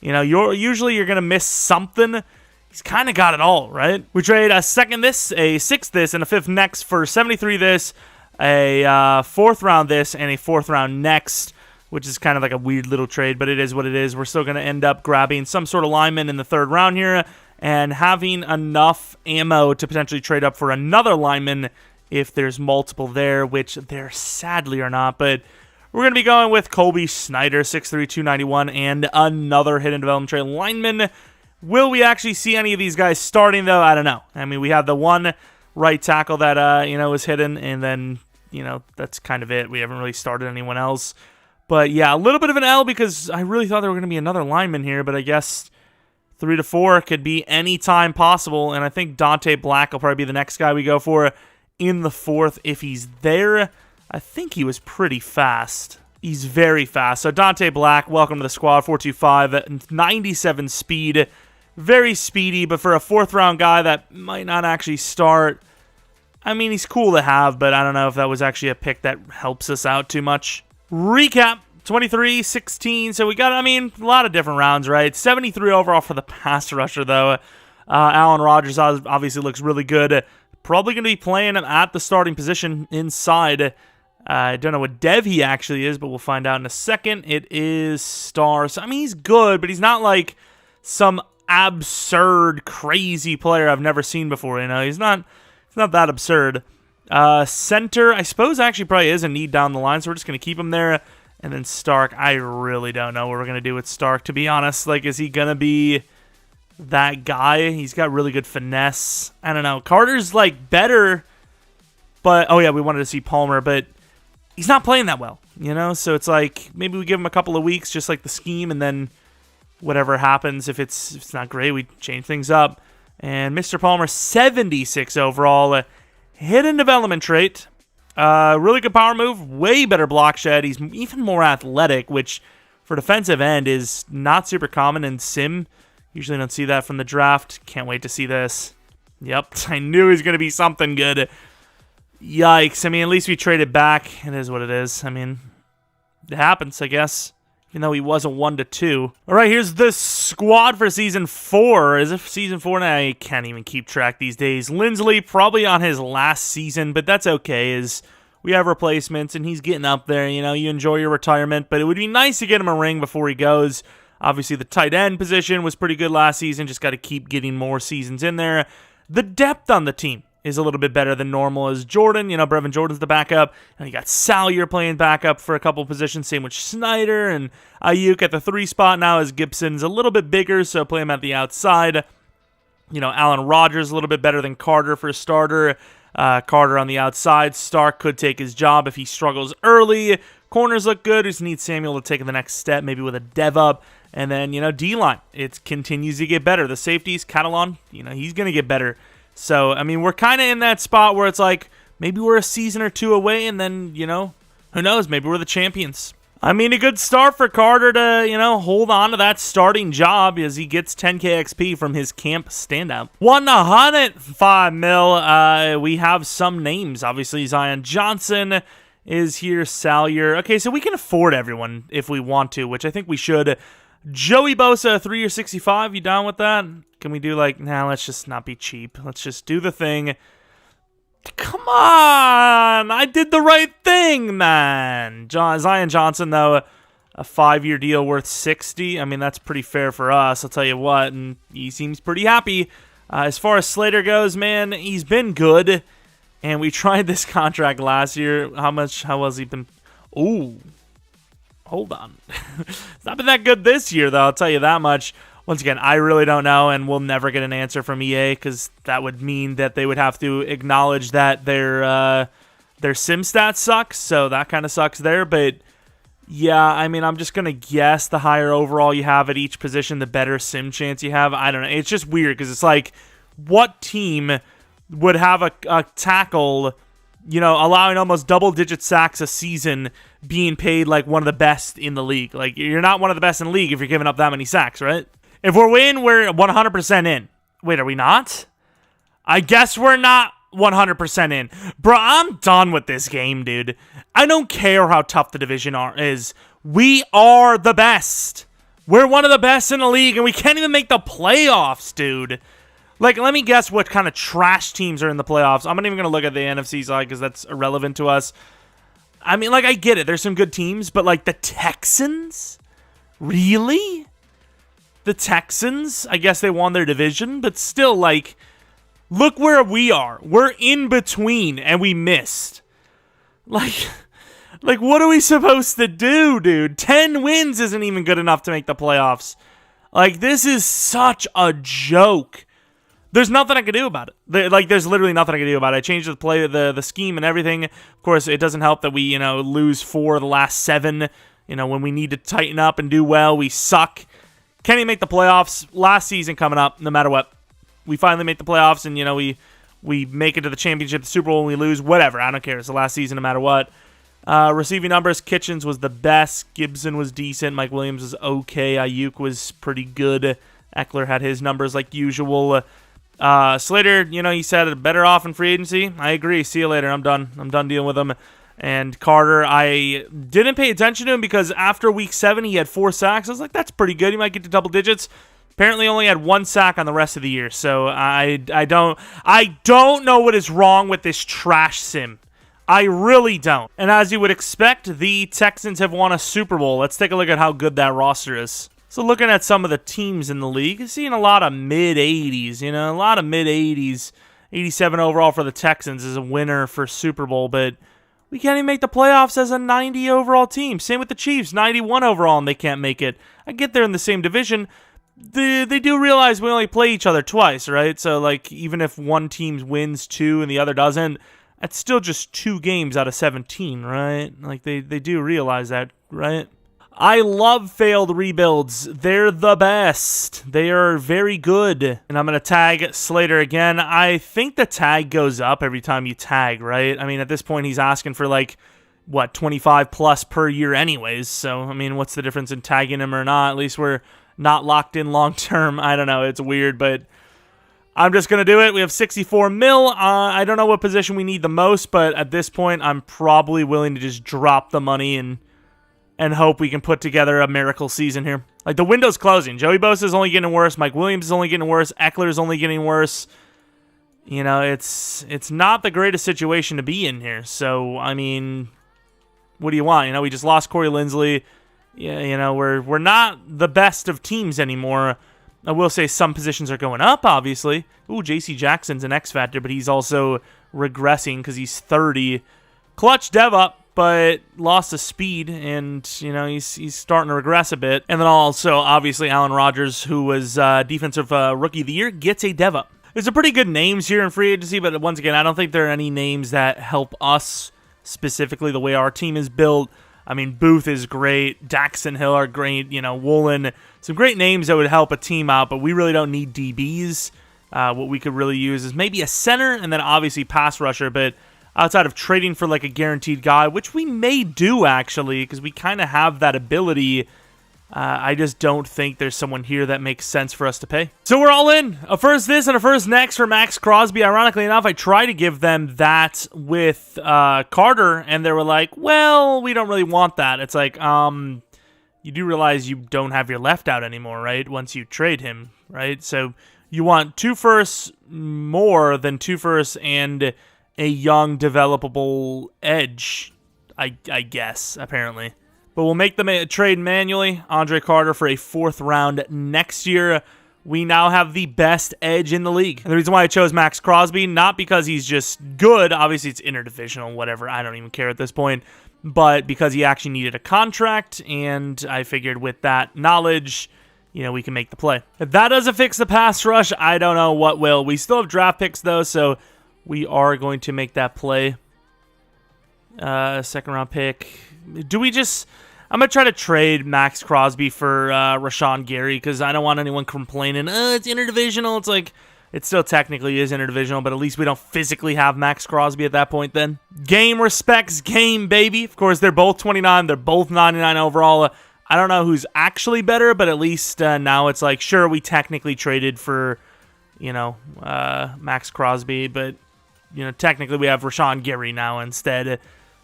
You know, you're gonna miss something. He's kind of got it all, right? We trade a second this, a sixth this, and a fifth next for 73 this, a fourth round this, and a fourth round next, which is kind of like a weird little trade, but it is what it is. We're still going to end up grabbing some sort of lineman in the third round here and having enough ammo to potentially trade up for another lineman if there's multiple there, which there sadly are not, but we're going to be going with Colby Snyder, 6'3", 291, and another hidden development trade lineman. Will we actually see any of these guys starting, though? I don't know. I mean, we have the one right tackle that, was hidden, and then, that's kind of it. We haven't really started anyone else. But, yeah, a little bit of an L because I really thought there were going to be another lineman here, but I guess 3 to 4 could be any time possible, and I think Dante Black will probably be the next guy we go for in the fourth if he's there. I think he was pretty fast. He's very fast. So, Dante Black, welcome to the squad, 425, 97 speed. Very speedy, but for a fourth-round guy that might not actually start, I mean, he's cool to have, but I don't know if that was actually a pick that helps us out too much. Recap, 23, 16, so we got, a lot of different rounds, right? 73 overall for the pass rusher, though. Alan Rodgers obviously looks really good. Probably going to be playing him at the starting position inside. I don't know what dev he actually is, but we'll find out in a second. It is star, so he's good, but he's not like some absurd, crazy player I've never seen before. He's not that absurd. Center, I suppose, actually probably is a need down the line, so we're just going to keep him there. And then Stark, I really don't know what we're going to do with Stark, to be honest. Like, is he going to be that guy? He's got really good finesse. I don't know. Carter's, better, but, oh yeah, we wanted to see Palmer, but he's not playing that well, So it's like, maybe we give him a couple of weeks, just like the scheme, and then whatever happens, if it's not great, we change things up. And Mr. Palmer, 76 overall. Hidden development trait. Really good power move. Way better block shed. He's even more athletic, which for defensive end is not super common in Sim. Usually don't see that from the draft. Can't wait to see this. Yep, I knew he was going to be something good. Yikes. At least we traded back. It is what it is. It happens, I guess. Even though he was a 1-2. All right, here's the squad for Season 4. Is it Season 4 now? I can't even keep track these days. Lindsley, probably on his last season, but that's okay, as we have replacements, and he's getting up there. You enjoy your retirement, but it would be nice to get him a ring before he goes. Obviously, the tight end position was pretty good last season. Just got to keep getting more seasons in there. The depth on the team is a little bit better than normal as Jordan. Brevin Jordan's the backup. And you got Salyer playing backup for a couple positions. Same with Snyder and Ayuk at the 3 spot now as Gibson's a little bit bigger, so play him at the outside. Alan Rodgers a little bit better than Carter for a starter. Carter on the outside. Stark could take his job if he struggles early. Corners look good. Just need Samuel to take the next step, maybe with a dev up. And then, D-line. It continues to get better. The safeties, Catalan, he's going to get better. So, we're kind of in that spot where it's like, maybe we're a season or 2 away, and then, who knows, maybe we're the champions. A good start for Carter to, hold on to that starting job as he gets 10K XP from his camp standout. 105 mil. We have some names. Obviously, Zion Johnson is here, Salyer. Okay, so we can afford everyone if we want to, which I think we should. Joey Bosa, 3 or 65. You down with that? Can we do let's just not be cheap. Let's just do the thing. Come on! I did the right thing, man! Zion Johnson, though, a 5-year deal worth 60. That's pretty fair for us, I'll tell you what, and he seems pretty happy. As far as Slater goes, man, he's been good, and we tried this contract last year. How has he been? Ooh. Hold on. It's not been that good this year, though, I'll tell you that much. Once again, I really don't know, and we'll never get an answer from EA because that would mean that they would have to acknowledge that their sim stats suck, so that kind of sucks there. But, yeah, I'm just going to guess the higher overall you have at each position, the better sim chance you have. I don't know. It's just weird because it's like, what team would have a tackle allowing almost double-digit sacks a season, being paid like one of the best in the league. Like, you're not one of the best in the league if you're giving up that many sacks, right? If we're in, we're 100% in. Wait, are we not? I guess we're not 100% in. Bro, I'm done with this game, dude. I don't care how tough the division is. We are the best. We're one of the best in the league, and we can't even make the playoffs, dude. Like, let me guess what kind of trash teams are in the playoffs. I'm not even going to look at the NFC side because that's irrelevant to us. I mean, like, I get it. There's some good teams, but, like, the Texans? Really? The Texans? I guess they won their division, but still, like, look where we are. We're in between, and we missed. Like, what are we supposed to do, dude? 10 wins isn't even good enough to make the playoffs. Like, this is such a joke. There's nothing I can do about it. There's literally nothing I can do about it. I changed the scheme and everything. Of course, it doesn't help that we, lose 4 of the last 7. When we need to tighten up and do well, we suck. Can't even make the playoffs. Last season coming up, no matter what. We finally make the playoffs, and, we make it to the championship, the Super Bowl, and we lose. Whatever. I don't care. It's the last season no matter what. Receiving numbers, Kitchens was the best. Gibson was decent. Mike Williams was okay. Ayuk was pretty good. Eckler had his numbers like usual. Slater, he said better off in free agency. I agree. See you later. I'm done. I'm done dealing with him. And Carter, I didn't pay attention to him because after week 7, he had 4 sacks. I was like, that's pretty good. He might get to double digits. Apparently only had 1 sack on the rest of the year. So I don't know what is wrong with this trash sim. I really don't. And as you would expect, the Texans have won a Super Bowl. Let's take a look at how good that roster is. So looking at some of the teams in the league, seeing a lot of mid-80s, a lot of mid-80s. 87 overall for the Texans is a winner for Super Bowl, but we can't even make the playoffs as a 90 overall team. Same with the Chiefs, 91 overall, and they can't make it. I get they're in the same division. They do realize we only play each other twice, right? So, like, even if one team wins 2 and the other doesn't, that's still just 2 games out of 17, right? Like, they do realize that, right? I love failed rebuilds. They're the best. They are very good. And I'm going to tag Slater again. I think the tag goes up every time you tag, right? I mean, at this point, he's asking for, 25 plus per year anyways. So, I mean, what's the difference in tagging him or not? At least we're not locked in long term. I don't know. It's weird, but I'm just going to do it. We have 64 mil. I don't know what position we need the most, but at this point, I'm probably willing to just drop the money and hope we can put together a miracle season here. Like, the window's closing. Joey Bosa is only getting worse. Mike Williams is only getting worse. Eckler is only getting worse. It's not the greatest situation to be in here. So, I mean, what do you want? We just lost Corey Linsley. Yeah, we're not the best of teams anymore. I will say some positions are going up, obviously. Ooh, J.C. Jackson's an X factor, but he's also regressing because he's 30. Clutch dev up, but lost the speed, and, he's starting to regress a bit. And then also, obviously, Allen Rodgers, who was Defensive Rookie of the Year, gets a dev up. There's some pretty good names here in free agency, but once again, I don't think there are any names that help us specifically the way our team is built. I mean, Booth is great. Dax and Hill are great. Woolen. Some great names that would help a team out, but we really don't need DBs. What we could really use is maybe a center and then obviously pass rusher, but outside of trading for a guaranteed guy, which we may do actually because we kind of have that ability, I just don't think there's someone here that makes sense for us to pay. So we're all in. A first this and a first next for Max Crosby. Ironically enough, I tried to give them that with Carter, and they were like, well, we don't really want that. It's like, you do realize you don't have your left out anymore, right? Once you trade him, right? So you want 2 firsts more than 2 firsts and a young, developable edge, I guess, apparently. But we'll make the trade manually. Andre Carter for a 4th round next year. We now have the best edge in the league. And the reason why I chose Max Crosby, not because he's just good. Obviously, it's interdivisional, whatever. I don't even care at this point. But because he actually needed a contract, and I figured with that knowledge, we can make the play. If that doesn't fix the pass rush, I don't know what will. We still have draft picks, though, so we are going to make that play. 2nd round pick. Do we just... I'm going to try to trade Max Crosby for Rashawn Gary because I don't want anyone complaining, it's interdivisional. It's like, It still technically is interdivisional, but at least we don't physically have Max Crosby at that point then. Game respects game, baby. Of course, they're both 29. They're both 99 overall. I don't know who's actually better, but at least now it's like, sure, we technically traded for, Max Crosby, but, technically we have Rashawn Gary now instead.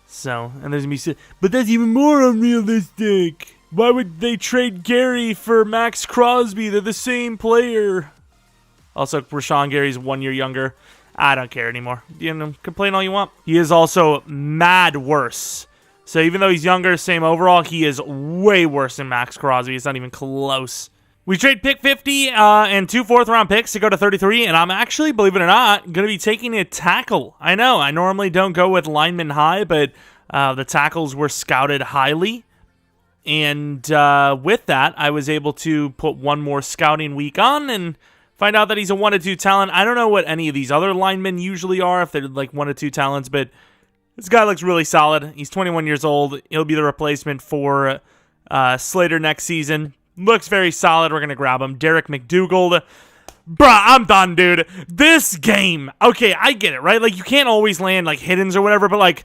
So, and there's going to be, but that's even more unrealistic. Why would they trade Gary for Max Crosby? They're the same player. Also, Rashawn Gary's 1 year younger. I don't care anymore. Complain all you want. He is also mad worse. So even though he's younger, same overall, he is way worse than Max Crosby. It's not even close. We trade pick 50 and 2 4th-round picks to go to 33, and I'm actually, believe it or not, going to be taking a tackle. I know, I normally don't go with linemen high, but the tackles were scouted highly. And with that, I was able to put one more scouting week on and find out that he's a 1-2 talent. I don't know what any of these other linemen usually are, if they're like 1-2 talents, but this guy looks really solid. He's 21 years old. He'll be the replacement for Slater next season. Looks very solid. We're going to grab him. Derek McDougald. Bruh, I'm done, dude. This game. Okay, I get it, right? Like, you can't always land, like, hiddens or whatever, but, like,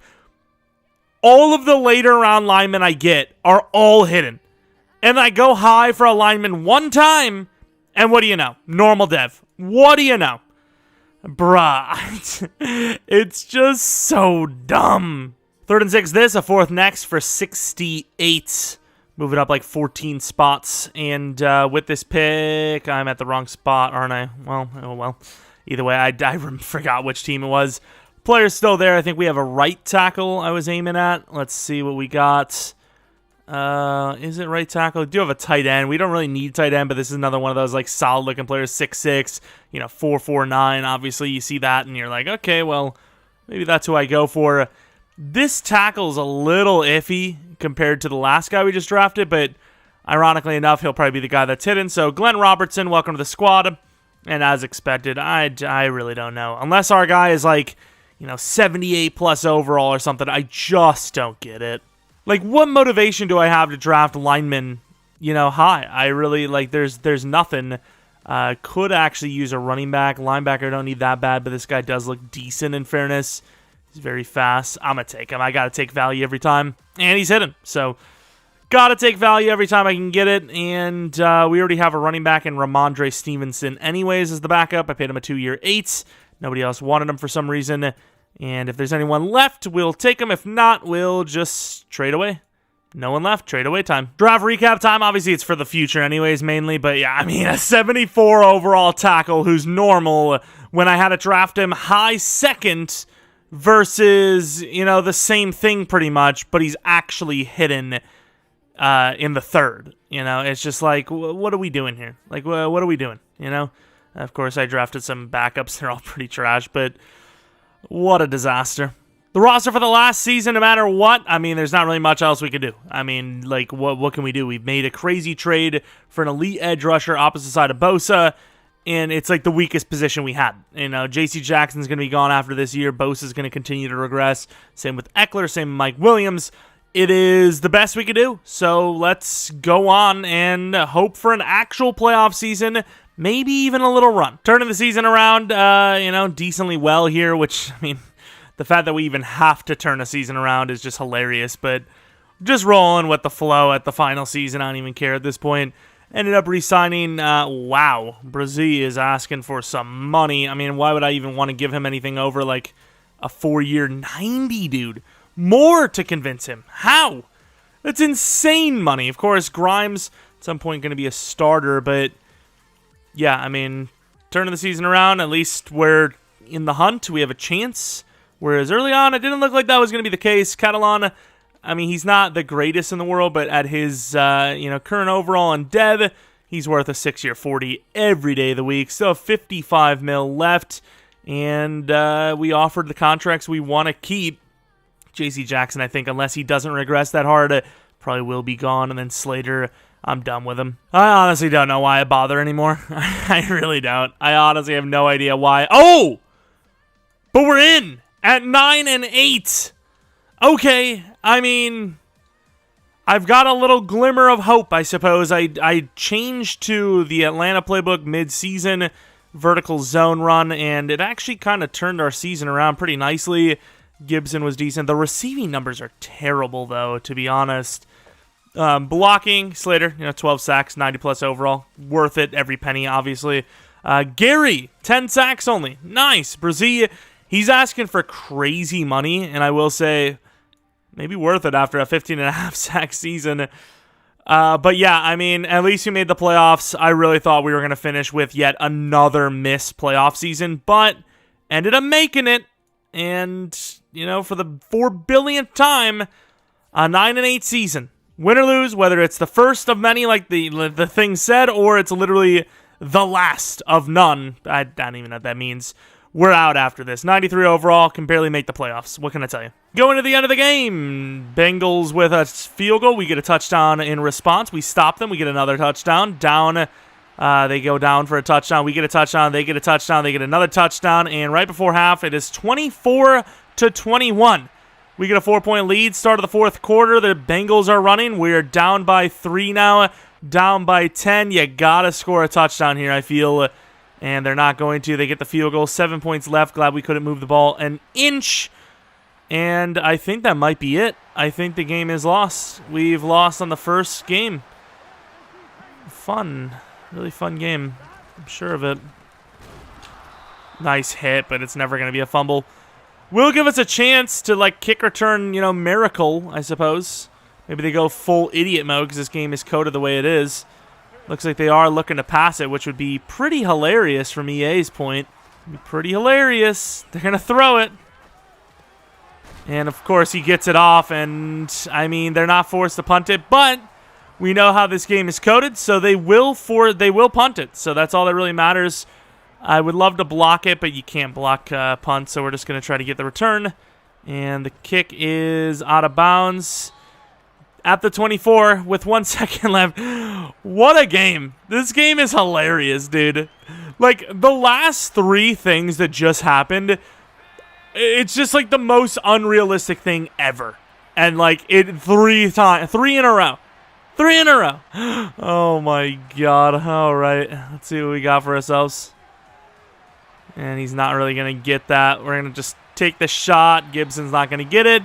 all of the later round linemen I get are all hidden. And I go high for a lineman one time, and what do you know? Normal dev. What do you know? Bruh, it's just so dumb. 3rd and 6 this, a 4th next for 68. Moving up like 14 spots. And with this pick, I'm at the wrong spot, aren't I? Well, oh well. Either way, I forgot which team it was. Player's still there. I think we have a right tackle I was aiming at. Let's see what we got. Is it right tackle? We do have a tight end. We don't really need tight end, but this is another one of those like solid looking players, 6'6", 4'9". Obviously, you see that and you're like, okay, well, maybe that's who I go for. This tackle's a little iffy compared to the last guy we just drafted, but ironically enough, he'll probably be the guy that's hidden. So Glenn Robertson, welcome to the squad. And as expected, I really don't know. Unless our guy is like, 78 plus overall or something, I just don't get it. Like, what motivation do I have to draft linemen, high? I really, like, there's nothing. Could actually use a running back. Linebacker don't need that bad, but this guy does look decent in fairness. He's very fast. I'm going to take him. I got to take value every time. And he's hidden. So, got to take value every time I can get it. And we already have a running back in Ramondre Stevenson anyways as the backup. I paid him a 2-year $8. Nobody else wanted him for some reason. And if there's anyone left, we'll take him. If not, we'll just trade away. No one left. Trade away time. Draft recap time. Obviously, it's for the future anyways, mainly. But yeah, I mean, a 74 overall tackle who's normal when I had to draft him high second versus, the same thing pretty much, but he's actually hidden in the 3rd. It's just like, what are we doing here? Like, what are we doing? Of course, I drafted some backups. They're all pretty trash, but what a disaster. The roster for the last season, no matter what, I mean, there's not really much else we could do. I mean, like, what can we do? We've made a crazy trade for an elite edge rusher opposite side of Bosa, and it's like the weakest position we had. J.C. Jackson's going to be gone after this year. Bosa's going to continue to regress. Same with Eckler, same with Mike Williams. It is the best we could do, so let's go on and hope for an actual playoff season. Maybe even a little run. Turning the season around, decently well here, which, I mean, the fact that we even have to turn a season around is just hilarious, but just rolling with the flow at the final season. I don't even care at this point. Ended up re-signing, Brazil is asking for some money. I mean, why would I even want to give him anything over, like, a 4-year 90, dude? More to convince him. How? That's insane money. Of course, Grimes, at some point, going to be a starter, but yeah, I mean, turning the season around, at least we're in the hunt. We have a chance. Whereas early on, it didn't look like that was going to be the case. Catalan, I mean, he's not the greatest in the world, but at his, current overall and dev, he's worth a 6-year 40 every day of the week. Still 55 mil left, and we offered the contracts we want to keep. J.C. Jackson, I think, unless he doesn't regress that hard, probably will be gone, and then Slater, I'm done with him. I honestly don't know why I bother anymore. I really don't. I honestly have no idea why. Oh! But we're in at 9-8. Okay, I mean, I've got a little glimmer of hope, I suppose. I changed to the Atlanta playbook mid-season. vertical zone run, and it actually kind of turned our season around pretty nicely. Gibson was decent. The receiving numbers are terrible, though, to be honest. Blocking, Slater, 12 sacks, 90-plus overall. Worth it, every penny, obviously. Gary, 10 sacks only. Nice. Brazil, he's asking for crazy money, and I will say maybe worth it after a 15.5 sack season. But yeah, I mean, at least we made the playoffs. I really thought we were going to finish with yet another missed playoff season, but ended up making it. And, for the 4 billionth time, a 9-8 season. Win or lose, whether it's the first of many, like the thing said, or it's literally the last of none. I don't even know what that means. We're out after this. 93 overall, can barely make the playoffs. What can I tell you? Going to the end of the game. Bengals with a field goal. We get a touchdown in response. We stop them. We get another touchdown. Down. They go down for a touchdown. We get a touchdown. They get a touchdown. They get another touchdown. And right before half, it is 24-21. We get a 4-point lead. Start of the fourth quarter. The Bengals are running. We're down by 3 now. Down by 10. You got to score a touchdown here, I feel. And they're not going to. They get the field goal. 7 points left. Glad we couldn't move the ball an inch. And I think that might be it. I think the game is lost. We've lost on the first game. Fun. Really fun game. I'm sure of it. Nice hit, but it's never going to be a fumble. Will give us a chance to, kick return, miracle, I suppose. Maybe they go full idiot mode because this game is coded the way it is. Looks like they are looking to pass it, which would be pretty hilarious from EA's point. Be pretty hilarious. They're going to throw it. And, of course, he gets it off. And, I mean, they're not forced to punt it. But we know how this game is coded, so they will punt it. So that's all that really matters. I would love to block it, but you can't block punt. So we're just going to try to get the return. And the kick is out of bounds. At the 24 with 1 second left. What a game. This game is hilarious, dude. The last 3 things that just happened, it's just the most unrealistic thing ever. And 3 in a row. 3 in a row. Oh my god. All right. Let's see what we got for ourselves. And he's not really going to get that. We're going to just take the shot. Gibson's not going to get it.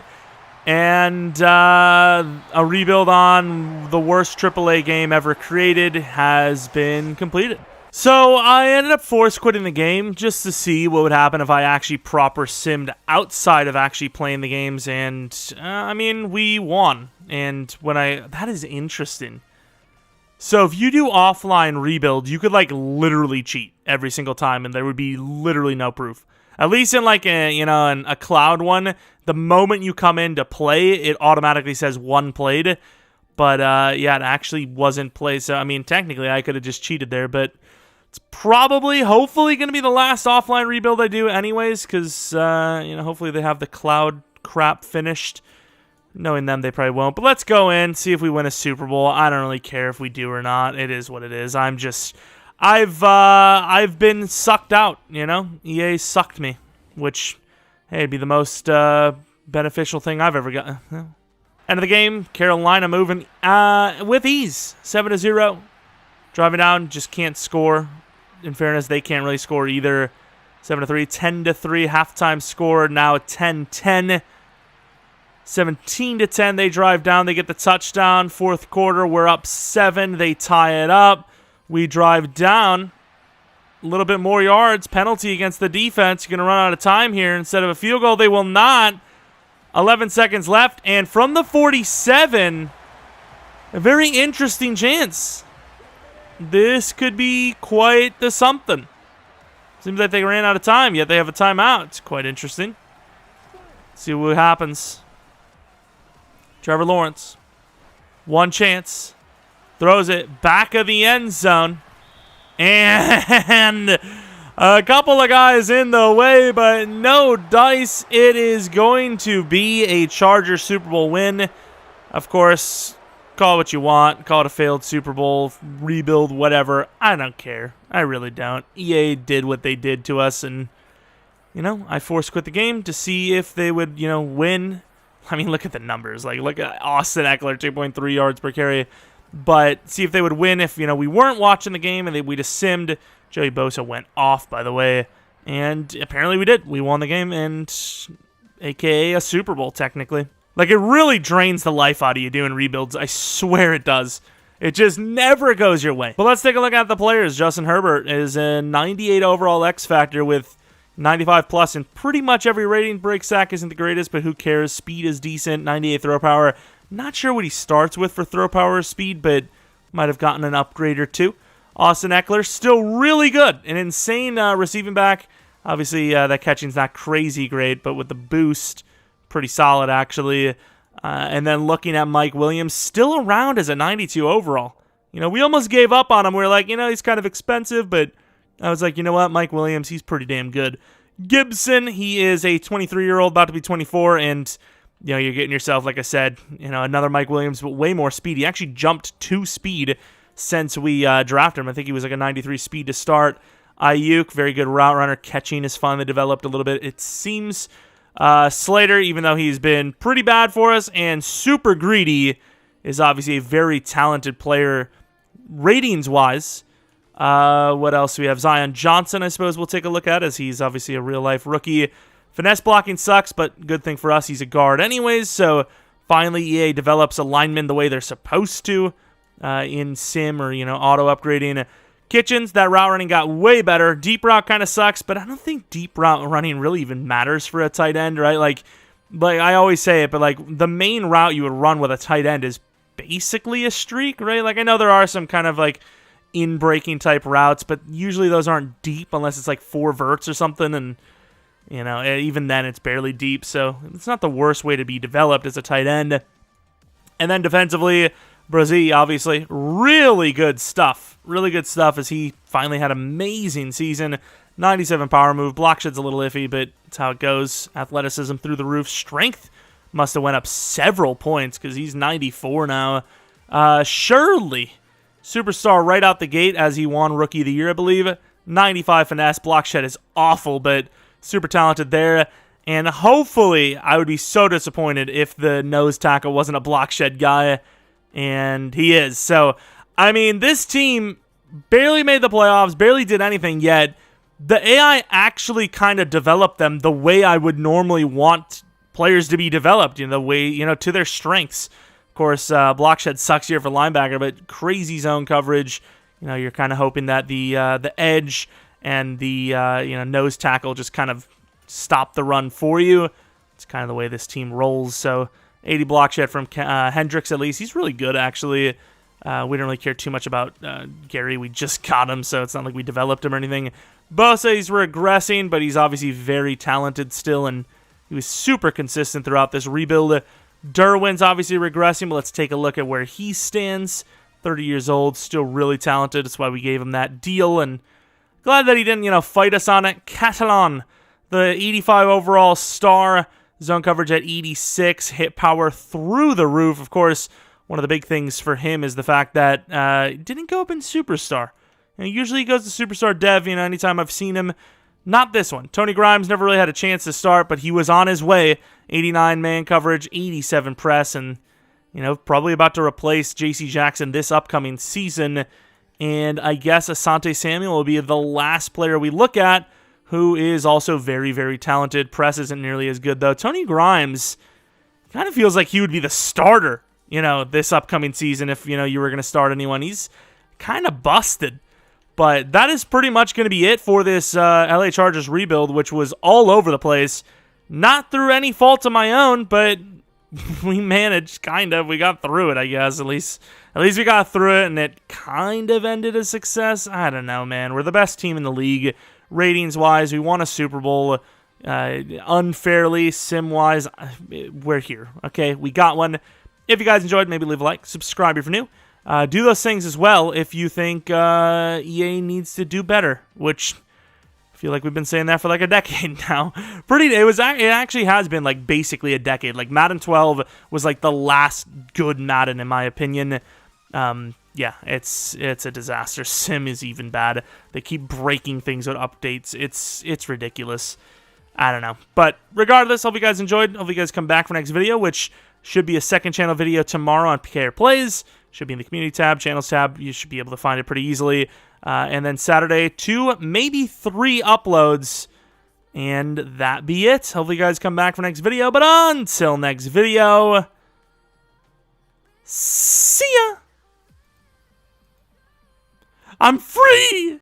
And a rebuild on the worst AAA game ever created has been completed. So I ended up force quitting the game just to see what would happen if I actually proper simmed outside of actually playing the games. And, I mean, we won. And that is interesting. So if you do offline rebuild, you could literally cheat every single time and there would be literally no proof. At least in a cloud one, the moment you come in to play, it automatically says 1 played. But yeah, it actually wasn't played. So I mean, technically, I could have just cheated there. But it's hopefully going to be the last offline rebuild I do, anyways, because hopefully they have the cloud crap finished. Knowing them, they probably won't. But let's go in, see if we win a Super Bowl. I don't really care if we do or not. It is what it is. I've been sucked out, EA sucked me, which, hey, it'd be the most beneficial thing I've ever got. End of the game, Carolina moving with ease, 7-0. Driving down, just can't score. In fairness, they can't really score either. 7-3, 10-3, halftime score, now 10-10. 17-10, they drive down, they get the touchdown. Fourth quarter, we're up 7, they tie it up. We drive down, a little bit more yards, penalty against the defense. You're going to run out of time here instead of a field goal. They will not. 11 seconds left, and from the 47, a very interesting chance. This could be quite the something. Seems like they ran out of time, yet they have a timeout. It's quite interesting. Let's see what happens. Trevor Lawrence, 1 chance. Throws it back of the end zone. And a couple of guys in the way, but no dice. It is going to be a Charger Super Bowl win. Of course, call it what you want. Call it a failed Super Bowl, rebuild, whatever. I don't care. I really don't. EA did what they did to us, and, I force quit the game to see if they would, win. I mean, look at the numbers. Look at Austin Eckler, 2.3 yards per carry. But see if they would win if, we weren't watching the game and we just simmed. Joey Bosa went off, by the way. And apparently we did. We won the game, and a.k.a. a Super Bowl, technically. Like, it really drains the life out of you doing rebuilds. I swear it does. It just never goes your way. But let's take a look at the players. Justin Herbert is a 98 overall X Factor with 95 plus in pretty much every rating. Break sack isn't the greatest, but who cares? Speed is decent. 98 throw power. Not sure what he starts with for throw power or speed, but might have gotten an upgrade or two. Austin Eckler, still really good. An insane receiving back. Obviously, that catching's not crazy great, but with the boost, pretty solid, actually. And then looking at Mike Williams, still around as a 92 overall. You know, we almost gave up on him. We were like, you know, he's kind of expensive, but I was like, you know what, Mike Williams, he's pretty damn good. Gibson, he is a 23-year-old, about to be 24, and, you know, you're getting yourself, like I said, you know, another Mike Williams, but way more speed. He actually jumped 2 speed since we drafted him. I think he was like a 93 speed to start. Ayuk, very good route runner. Catching has finally developed a little bit. It seems Slater, even though he's been pretty bad for us and super greedy, is obviously a very talented player ratings-wise. What else do we have? Zion Johnson, I suppose we'll take a look at, as he's obviously a real-life rookie. Finesse blocking sucks, but good thing for us, he's a guard anyways, so finally EA develops a lineman the way they're supposed to in sim or, you know, auto-upgrading. Kitchens, that route running got way better. Deep route kind of sucks, but I don't think deep route running really even matters for a tight end, right? Like I always say it, but like the main route you would run with a tight end is basically a streak, right? Like I know there are some kind of like in-breaking type routes, but usually those aren't deep unless it's like 4 verts or something, and you know, even then it's barely deep, so it's not the worst way to be developed as a tight end. And then defensively, Brazil, obviously, really good stuff. Really good stuff as he finally had an amazing season. 97 power move. Block shed's a little iffy, but it's how it goes. Athleticism through the roof. Strength must have went up several points because he's 94 now. Shirley, superstar right out the gate as he won Rookie of the Year, I believe. 95 finesse. Block shed is awful, but super talented there. And hopefully, I would be so disappointed if the nose tackle wasn't a block shed guy. And he is. So, I mean, this team barely made the playoffs, barely did anything yet. The AI actually kind of developed them the way I would normally want players to be developed, you know, the way, you know, to their strengths. Of course, block shed sucks here for linebacker, but crazy zone coverage. You know, you're kind of hoping that the edge and the nose tackle just kind of stop the run for you. It's kind of the way this team rolls. So 80 block shed from Hendricks, at least. He's really good, actually. We don't really care too much about Gary. We just got him, so it's not like we developed him or anything. Bosa, he's regressing, but he's obviously very talented still, and he was super consistent throughout this rebuild. Derwin's obviously regressing, but let's take a look at where he stands. 30 years old, still really talented. That's why we gave him that deal, and glad that he didn't, you know, fight us on it. Catalan, the 85 overall star. Zone coverage at 86, hit power through the roof. Of course, one of the big things for him is the fact that it didn't go up in Superstar. You know, usually he goes to Superstar Dev, you know, anytime I've seen him. Not this one. Tony Grimes never really had a chance to start, but he was on his way. 89 man coverage, 87 press, and, you know, probably about to replace J.C. Jackson this upcoming season. And I guess Asante Samuel will be the last player we look at, who is also very, very talented. Press isn't nearly as good, though. Tony Grimes kind of feels like he would be the starter, you know, this upcoming season if, you know, you were going to start anyone. He's kind of busted. But that is pretty much going to be it for this LA Chargers rebuild, which was all over the place. Not through any fault of my own, but we managed, kind of. We got through it, I guess. At least we got through it, and it kind of ended a success. I don't know, man. We're the best team in the league. Ratings-wise, we won a Super Bowl. Unfairly, sim-wise, we're here. Okay, we got one. If you guys enjoyed, maybe leave a like. Subscribe if you're new. Do those things as well if you think EA needs to do better, which I feel like we've been saying that for like a decade now. It actually has been like basically a decade. Like Madden 12 was like the last good Madden in my opinion. Yeah, it's a disaster. Sim is even bad. They keep breaking things with updates. It's ridiculous. I don't know. But regardless, hope you guys enjoyed. Hope you guys come back for next video, which should be a second channel video tomorrow on PKR Plays. Should be in the community tab, channels tab. You should be able to find it pretty easily. And then Saturday, 2, maybe 3 uploads. And that be it. Hopefully you guys come back for next video. But until next video, see ya. I'm free!